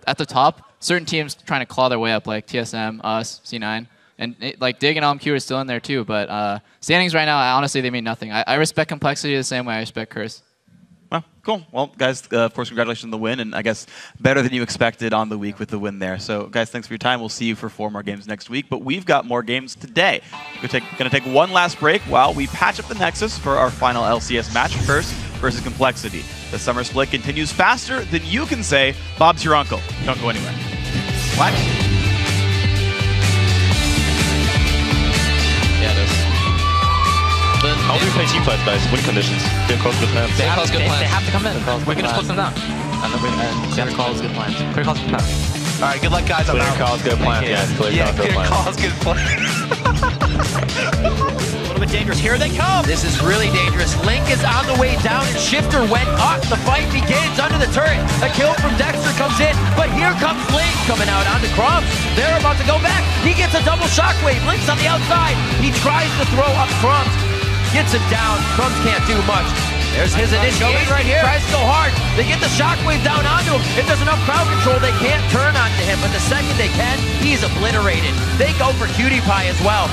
at the top, certain teams trying to claw their way up, like TSM, us, C9. And like Dig and LMQ are still in there too. But standings right now, honestly, they mean nothing. I respect Complexity the same way I respect Curse. Well, cool. Well, guys, of course, congratulations on the win. And I guess better than you expected on the week with the win there. So, guys, thanks for your time. We'll see you for 4 more games next week. But we've got more games today. We're going to take one last break while we patch up the Nexus for our final LCS match, Curse versus Complexity. The summer split continues faster than you can say, Bob's your uncle. Don't go anywhere. What? Yeah, it is. How do we play team fights, guys? Win conditions. Clear calls, good plans. They have to come in. We can just put them down. And then clear calls, good plans. Clear calls, good plans. All right, good luck, guys. Clear calls, good plans. Yes, clear calls, good plans. A little bit dangerous. Here they come. This is really dangerous. Link is on the way down, and Shifter went up. The fight begins under the turret. A kill from Dexter comes in, but here comes Link coming out onto Crumbs. They're about to go back. He gets a double shockwave. Link's on the outside. He tries to throw up Crumbs. Gets him down. Crumbs can't do much. There's his initiation right here. Tries to go hard. They get the shockwave down onto him. If there's enough crowd control, they can't turn onto him. But the second they can, he's obliterated. They go for Cutie Pie as well.